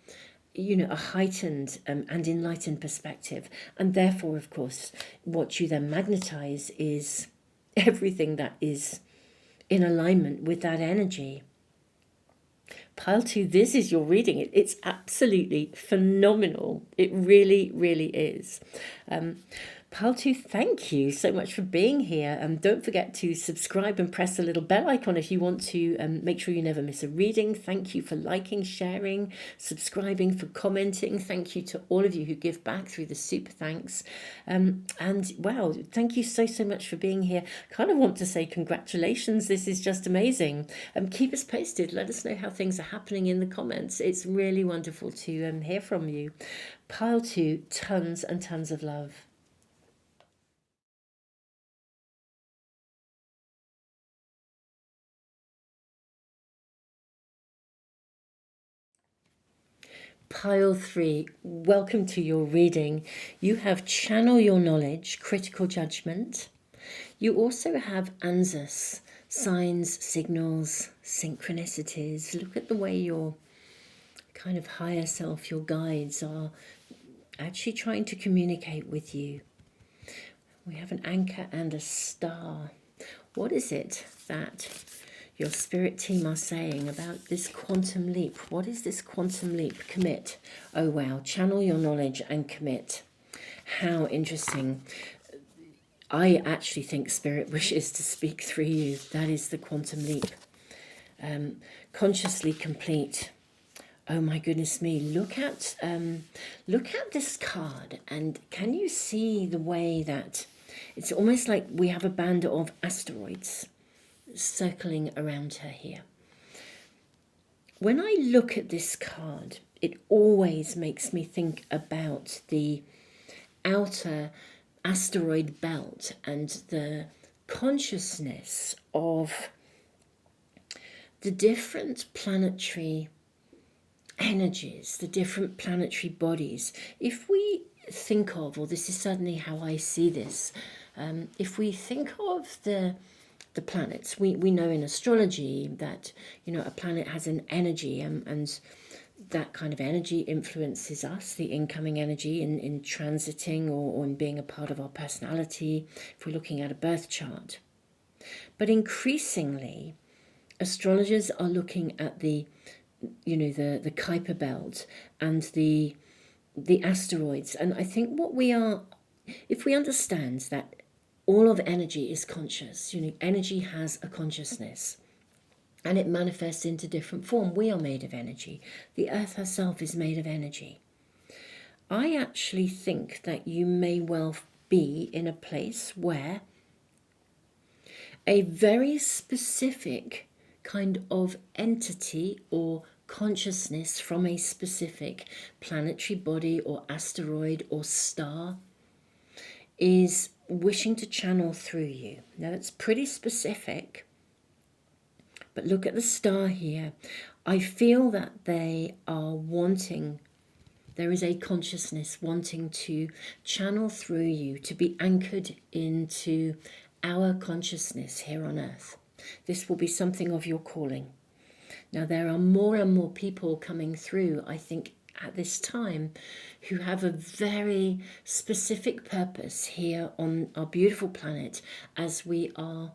a heightened and enlightened perspective. And therefore, of course, what you then magnetize is everything that is in alignment with that energy. Pile 2, this is your reading. It's absolutely phenomenal. It really, really is. Pile 2, thank you so much for being here. Don't forget to subscribe and press the little bell icon if you want to make sure you never miss a reading. Thank you for liking, sharing, subscribing, for commenting. Thank you to all of you who give back through the super thanks. And wow, thank you so much for being here. Kind of want to say congratulations. This is just amazing. Keep us posted. Let us know how things are happening in the comments. It's really wonderful to hear from you. Pile 2, tons and tons of love. Pile 3, welcome to your reading. You have channel your knowledge, critical judgment. You also have answers, signs, signals, synchronicities. Look at the way your kind of higher self, your guides, are actually trying to communicate with you. We have an anchor and a star. What is it that your spirit team are saying about this quantum leap? What is this quantum leap? Commit. Oh wow, channel your knowledge and commit. How interesting. I actually think spirit wishes to speak through you. That is the quantum leap. Consciously complete. Oh my goodness me, look at this card, and can you see the way that it's almost like we have a band of asteroids circling around her here. When I look at this card, it always makes me think about the outer asteroid belt and the consciousness of the different planetary energies, the different planetary bodies. If we think of, or this is certainly how I see this, if we think of the planets, we know in astrology that a planet has an energy, and that kind of energy influences us, the incoming energy in transiting or in being a part of our personality, if we're looking at a birth chart. But increasingly, astrologers are looking at the Kuiper belt and the asteroids. And I think what we are, if we understand that all of energy is conscious, energy has a consciousness and it manifests into different form. We are made of energy. The earth herself is made of energy. I actually think that you may well be in a place where a very specific kind of entity or consciousness from a specific planetary body or asteroid or star is wishing to channel through you. Now that's pretty specific, but look at the star here. I feel that they are wanting, there is a consciousness wanting to channel through you, to be anchored into our consciousness here on earth. This will be something of your calling. Now, there are more and more people coming through, I think, at this time, who have a very specific purpose here on our beautiful planet as we are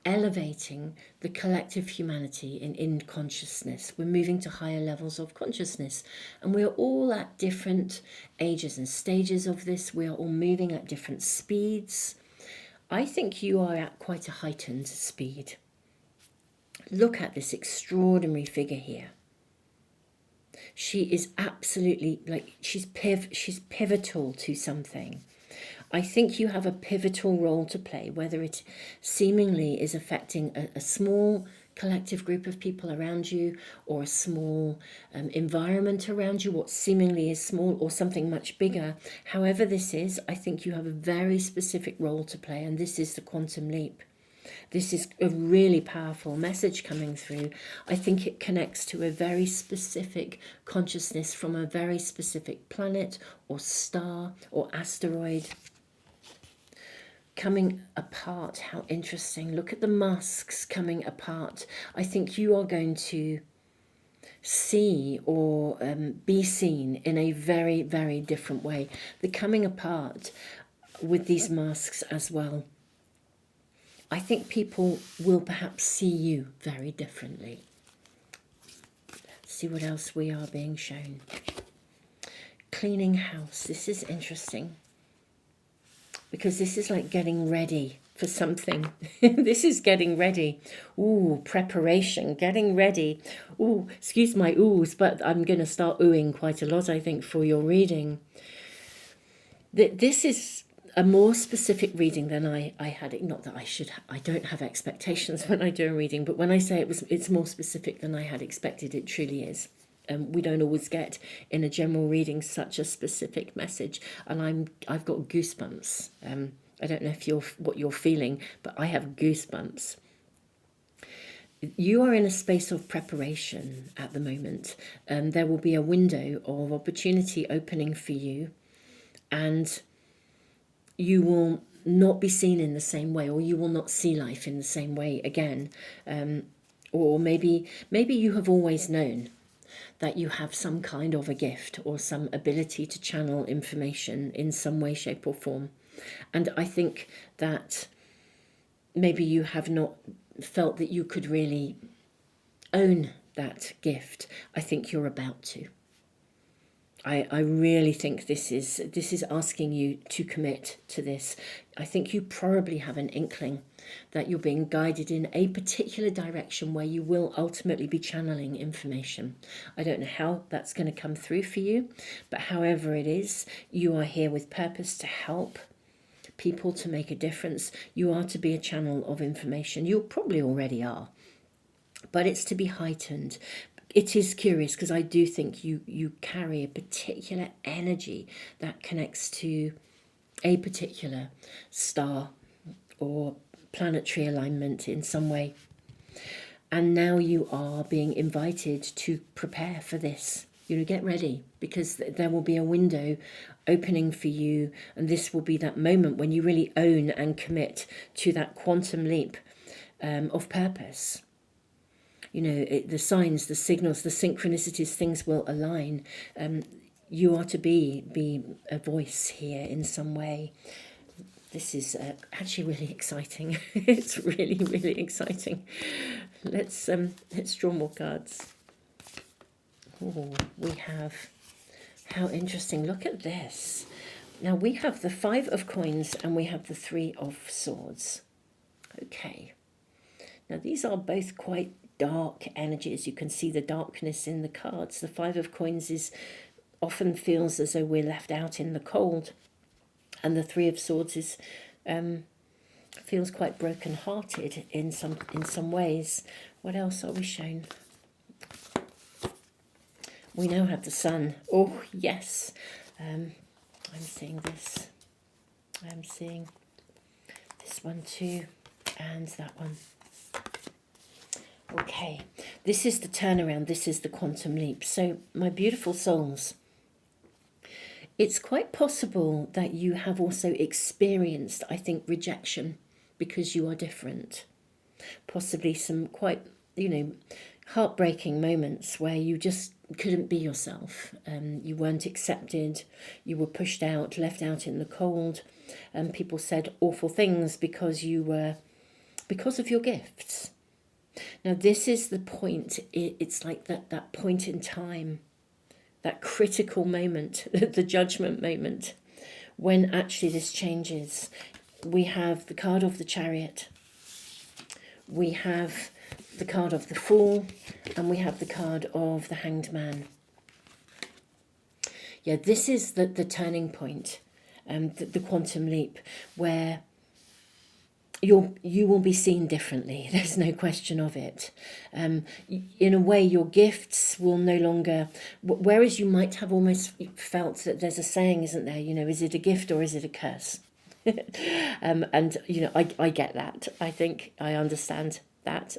elevating the collective humanity in consciousness. We're moving to higher levels of consciousness, and we're all at different ages and stages of this. We are all moving at different speeds. I think you are at quite a heightened speed. Look at this extraordinary figure here. She is absolutely, like, she's pivotal to something. I think you have a pivotal role to play, whether it seemingly is affecting a small collective group of people around you, or a small environment around you, what seemingly is small, or something much bigger. However this is, I think you have a very specific role to play, and this is the quantum leap. This is a really powerful message coming through. I think it connects to a very specific consciousness from a very specific planet or star or asteroid. Coming apart, how interesting. Look at the masks coming apart. I think you are going to see or be seen in a very, very different way. The coming apart with these masks as well. I think people will perhaps see you very differently. Let's see what else we are being shown. Cleaning house. This is interesting, because this is like getting ready for something. This is getting ready. Ooh, preparation, getting ready. Ooh, excuse my oohs, but I'm going to start oohing quite a lot, I think, for your reading. This is a more specific reading than I had. Not that I don't have expectations when I do a reading, but when I say it's more specific than I had expected, it truly is. We don't always get in a general reading such a specific message, and I've got goosebumps. I don't know what you're feeling, but I have goosebumps. You are in a space of preparation at the moment. There will be a window of opportunity opening for you, and you will not be seen in the same way, or you will not see life in the same way again. Or maybe you have always known that you have some kind of a gift or some ability to channel information in some way, shape or form. And I think that maybe you have not felt that you could really own that gift. I think you're about to. I really think this is asking you to commit to this. I think you probably have an inkling that you're being guided in a particular direction where you will ultimately be channeling information. I don't know how that's going to come through for you, but however it is, you are here with purpose to help people, to make a difference. You are to be a channel of information. You probably already are, but it's to be heightened. It is curious because I do think you carry a particular energy that connects to a particular star or planetary alignment in some way. And now you are being invited to prepare for this. Get ready, because there will be a window opening for you, and this will be that moment when you really own and commit to that quantum leap of purpose. The signs, the signals, the synchronicities, things will align. You are to be a voice here in some way. This is actually really exciting. It's really, really exciting. Let's draw more cards. Oh, we have, how interesting. Look at this. Now we have the 5 of coins and we have the 3 of swords. Okay. Now these are both quite dark energies. You can see the darkness in the cards. The 5 of coins often feels as though we're left out in the cold, and the 3 of swords feels quite broken-hearted in some ways. What else are we shown? We now have the sun. Oh yes, I'm seeing this. I'm seeing this one too, and that one. Okay, this is the turnaround, this is the quantum leap. So, my beautiful souls, it's quite possible that you have also experienced, I think, rejection because you are different. Possibly some quite, heartbreaking moments where you just couldn't be yourself. You weren't accepted, you were pushed out, left out in the cold, and people said awful things because of your gifts. Now this is the point. It's like that point in time, that critical moment, the judgment moment, when actually this changes. We have the card of the Chariot, we have the card of the Fool, and we have the card of the Hanged Man. Yeah, this is the turning point, the quantum leap, where you will be seen differently. There's no question of it. In a way, your gifts will no longer, whereas you might have almost felt that there's a saying, isn't there? Is it a gift or is it a curse? And I get that. I think I understand that.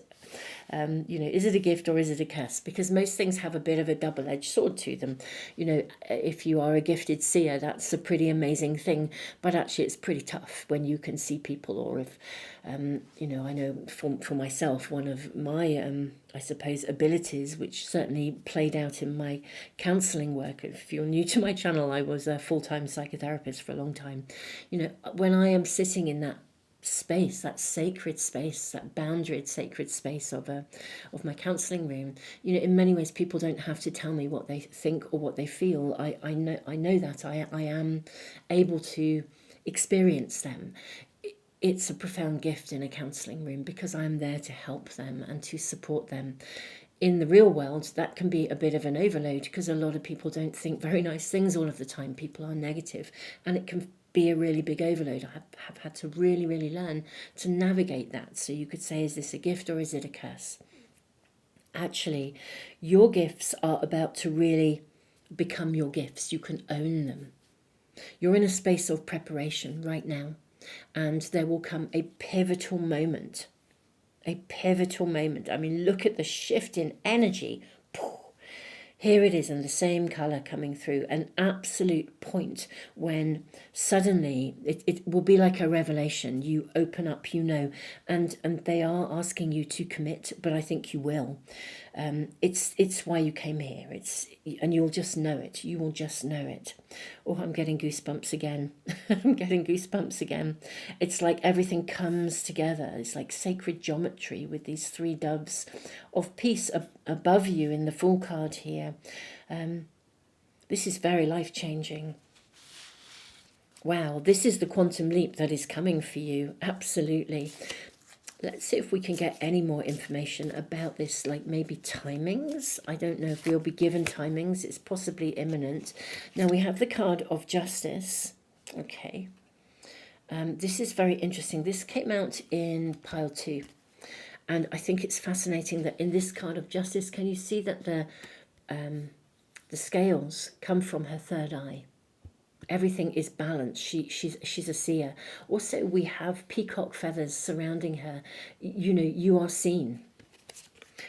Is it a gift or is it a curse? Because most things have a bit of a double-edged sword to them. If you are a gifted seer, that's a pretty amazing thing. But actually, it's pretty tough when you can see people, or if, I know for myself, one of my, I suppose, abilities, which certainly played out in my counselling work. If you're new to my channel, I was a full-time psychotherapist for a long time. When I am sitting in that space, that sacred space, that boundaried sacred space of my counselling room, in many ways people don't have to tell me what they think or what they feel. I know that I am able to experience them. It's a profound gift in a counselling room because I'm there to help them and to support them. In the real world, that can be a bit of an overload because a lot of people don't think very nice things all of the time. People are negative, and it can be a really big overload. I have had to really, really learn to navigate that. So you could say, is this a gift or is it a curse? Actually, your gifts are about to really become your gifts. You can own them. You're in a space of preparation right now, and there will come a pivotal moment. A pivotal moment. I mean, look at the shift in energy. Here it is in the same colour coming through, an absolute point when suddenly it will be like a revelation. You open up, and they are asking you to commit, but I think you will. It's why you came here. And you'll just know it. You will just know it. Oh, I'm getting goosebumps again. I'm getting goosebumps again. It's like everything comes together. It's like sacred geometry with these three doves of peace above you in the Fool card here. This is very life-changing. Wow, this is the quantum leap that is coming for you. Absolutely. Let's see if we can get any more information about this, like maybe timings. I don't know if we'll be given timings. It's possibly imminent. Now we have the card of justice. Okay. This is very interesting. This came out in pile 2. And I think it's fascinating that in this card of justice, can you see that the scales come from her third eye? Everything is balanced. She's a seer. Also, we have peacock feathers surrounding her. You are seen.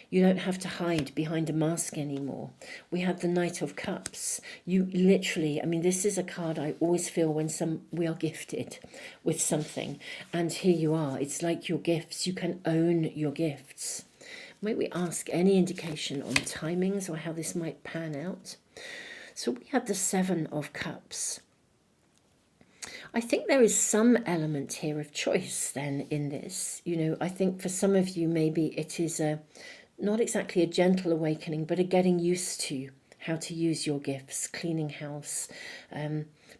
You don't have to hide behind a mask anymore. We have the Knight of Cups. You literally, this is a card I always feel when we are gifted with something. And here you are. It's like your gifts. You can own your gifts. May we ask any indication on timings or how this might pan out? So we have the Seven of Cups. I think there is some element here of choice then in this. I think for some of you maybe it is not exactly a gentle awakening, but a getting used to how to use your gifts, cleaning house,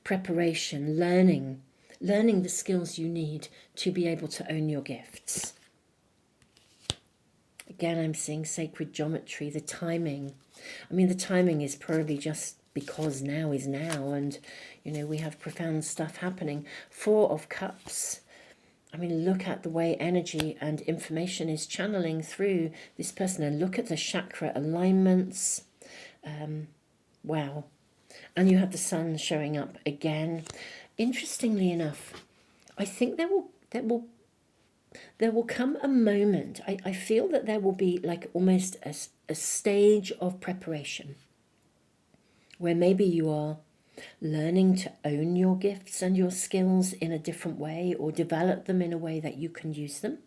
preparation, learning the skills you need to be able to own your gifts. Again, I'm seeing sacred geometry, the timing. The timing is probably just because now is now, and we have profound stuff happening. Four of Cups. Look at the way energy and information is channeling through this person, and look at the chakra alignments. Wow. And you have the sun showing up again. Interestingly enough, I think there will come a moment. I feel that there will be like almost a stage of preparation where maybe you are learning to own your gifts and your skills in a different way, or develop them in a way that you can use them.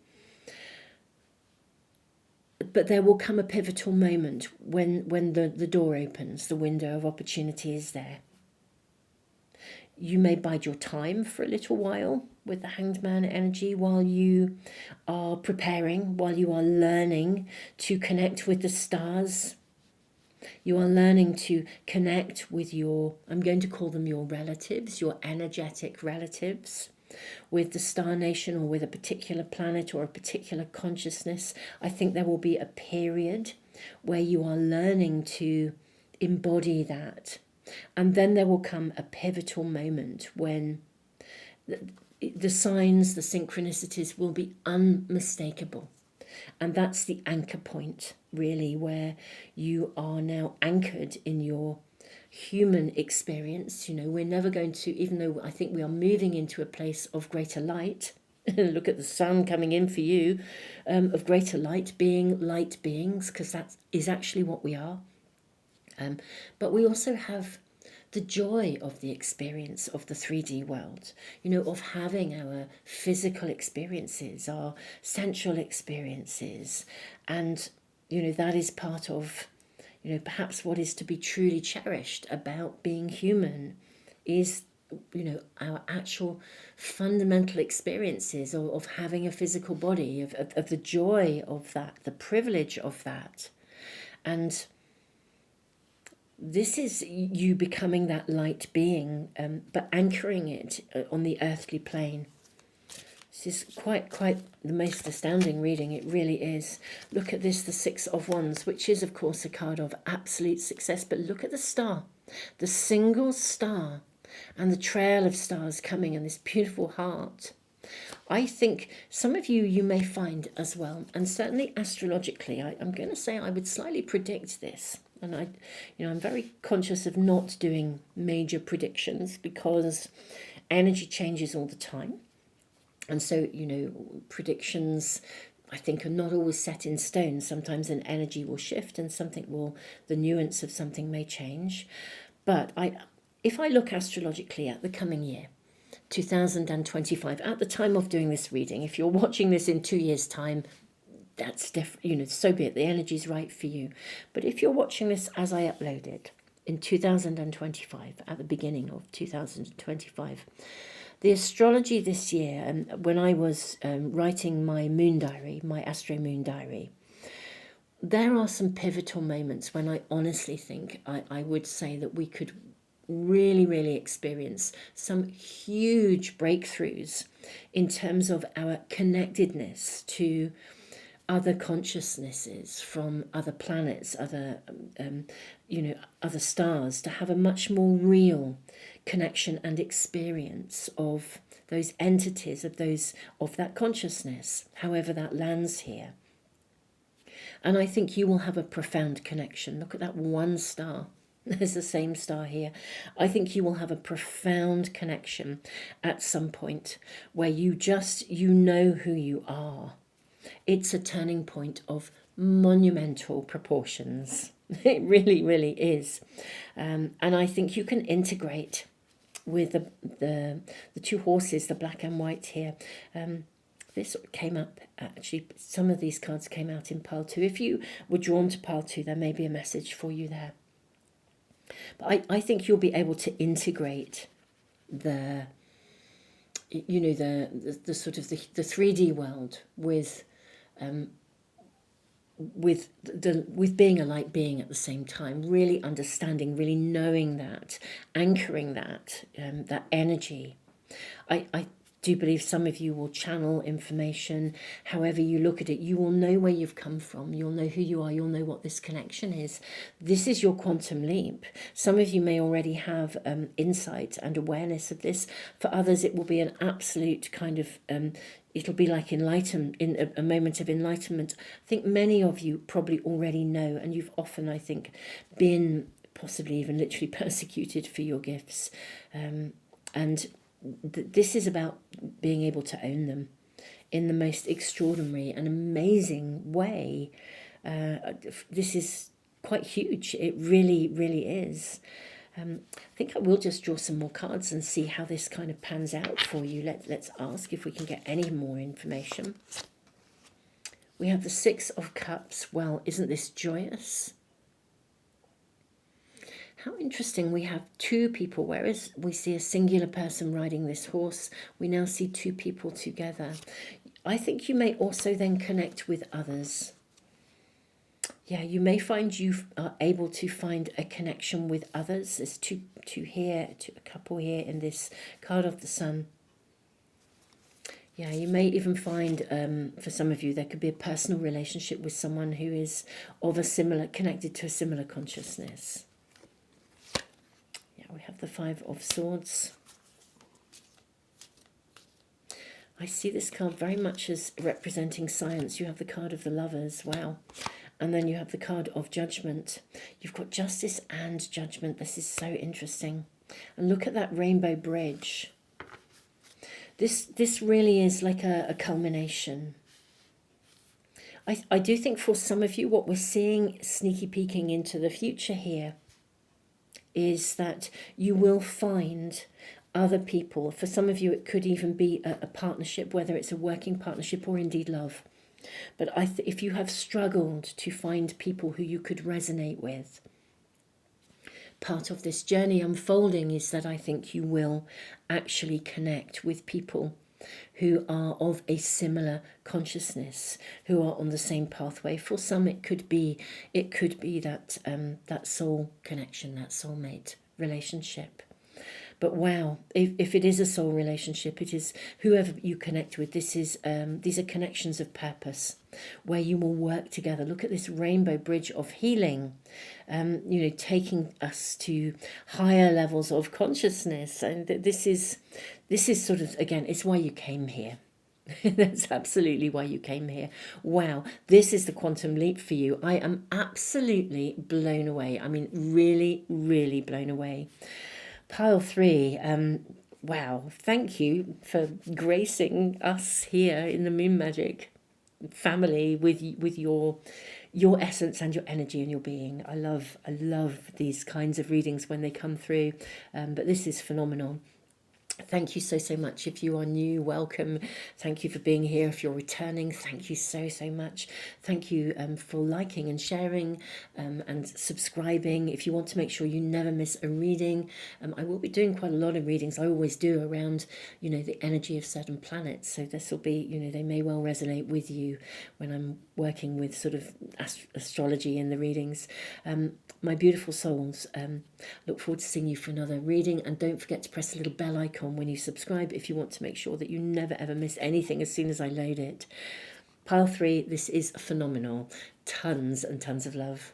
But there will come a pivotal moment when the door opens, the window of opportunity is there. You may bide your time for a little while with the Hanged Man energy while you are preparing, while you are learning to connect with the stars. You are learning to connect with your, I'm going to call them your relatives, your energetic relatives, with the star nation or with a particular planet or a particular consciousness. I think there will be a period where you are learning to embody that. And then there will come a pivotal moment when the signs, the synchronicities will be unmistakable. And that's the anchor point, really, where you are now anchored in your human experience. We're never going to, even though I think we are moving into a place of greater light, Look at the sun coming in for you, of greater light, being light beings, because that is actually what we are. But we also have the joy of the experience of the 3D world, of having our physical experiences, our sensual experiences. And, that is part of, perhaps what is to be truly cherished about being human is, our actual fundamental experiences of having a physical body, of the joy of that, the privilege of that. And this is you becoming that light being, but anchoring it on the earthly plane. This is quite the most astounding reading. It really is. Look at this, the Six of Wands, which is, of course, a card of absolute success. But look at the star, the single star, and the trail of stars coming, and this beautiful heart. I think some of you may find as well, and certainly astrologically, I'm going to say I would slightly predict this. And I'm very conscious of not doing major predictions because energy changes all the time. And so, predictions, I think, are not always set in stone. Sometimes an energy will shift and the nuance of something may change. But if I look astrologically at the coming year, 2025, at the time of doing this reading, if you're watching this in 2 years' time, that's different, so be it. The energy's right for you. But if you're watching this as I upload it in 2025, at the beginning of 2025, the astrology this year, and when I was writing my moon diary, my astro moon diary, there are some pivotal moments when I honestly think I would say that we could really, really experience some huge breakthroughs in terms of our connectedness to other consciousnesses from other planets, other stars, to have a much more real connection and experience of those entities, of that consciousness, however that lands here. And I think you will have a profound connection. Look at that one star. There's the same star here. I think you will have a profound connection at some point where you know who you are. It's a turning point of monumental proportions. It really, really is. And I think you can integrate with the two horses, the black and white here. This came up, actually, some of these cards came out in pile 2. If you were drawn to pile 2, there may be a message for you there. But I think you'll be able to integrate the sort of the 3D world with being a light being at the same time, really understanding, really knowing that, anchoring that energy. I do believe some of you will channel information. However you look at it, you will know where you've come from. You'll know who you are. You'll know what this connection is. This is your quantum leap. Some of you may already have insight and awareness of this. For others, it will be an absolute kind of it'll be like in a moment of enlightenment. I think many of you probably already know, and you've often, I think, been possibly even literally persecuted for your gifts. And this is about being able to own them in the most extraordinary and amazing way. This is quite huge. It really, really is. I think I will just draw some more cards and see how this kind of pans out for you. Let's ask if we can get any more information. We have the Six of Cups. Well, isn't this joyous? How interesting. We have two people, whereas we see a singular person riding this horse, we now see two people together. I think you may also then connect with others. Yeah, you may find you are able to find a connection with others. There's two here, a couple here in this card of the Sun. Yeah, you may even find, for some of you, there could be a personal relationship with someone who is connected to a similar consciousness. Yeah, we have the Five of Swords. I see this card very much as representing science. You have the card of the Lovers. Wow. And then you have the card of Judgment. You've got Justice and Judgment. This is so interesting. And look at that rainbow bridge. This really is like a culmination. I do think for some of you, what we're seeing sneaky peeking into the future here is that you will find other people. For some of you, it could even be a partnership, whether it's a working partnership or indeed love. But if you have struggled to find people who you could resonate with, part of this journey unfolding is that I think you will actually connect with people who are of a similar consciousness, who are on the same pathway. For some, it could be that that soul connection, that soulmate relationship. But wow, if it is a soul relationship, it is whoever you connect with. These are connections of purpose, where you will work together. Look at this rainbow bridge of healing, taking us to higher levels of consciousness. And this is sort of, again, it's why you came here. That's absolutely why you came here. Wow, this is the quantum leap for you. I am absolutely blown away. I mean, really, really blown away. Pile three, wow, thank you for gracing us here in the Moon Magic family with your essence and your energy and your being. I love these kinds of readings when they come through, but this is phenomenal. Thank you so much. If you are new, welcome. Thank you for being here. If you're returning, thank you so much. Thank you for liking and sharing and subscribing. If you want to make sure you never miss a reading, I will be doing quite a lot of readings. I always do around, the energy of certain planets. So this will be, they may well resonate with you when I'm working with sort of astrology in the readings. My beautiful souls, look forward to seeing you for another reading, and don't forget to press the little bell icon when you subscribe if you want to make sure that you never ever miss anything as soon as I load it. Pile three, this is phenomenal. Tons and tons of love.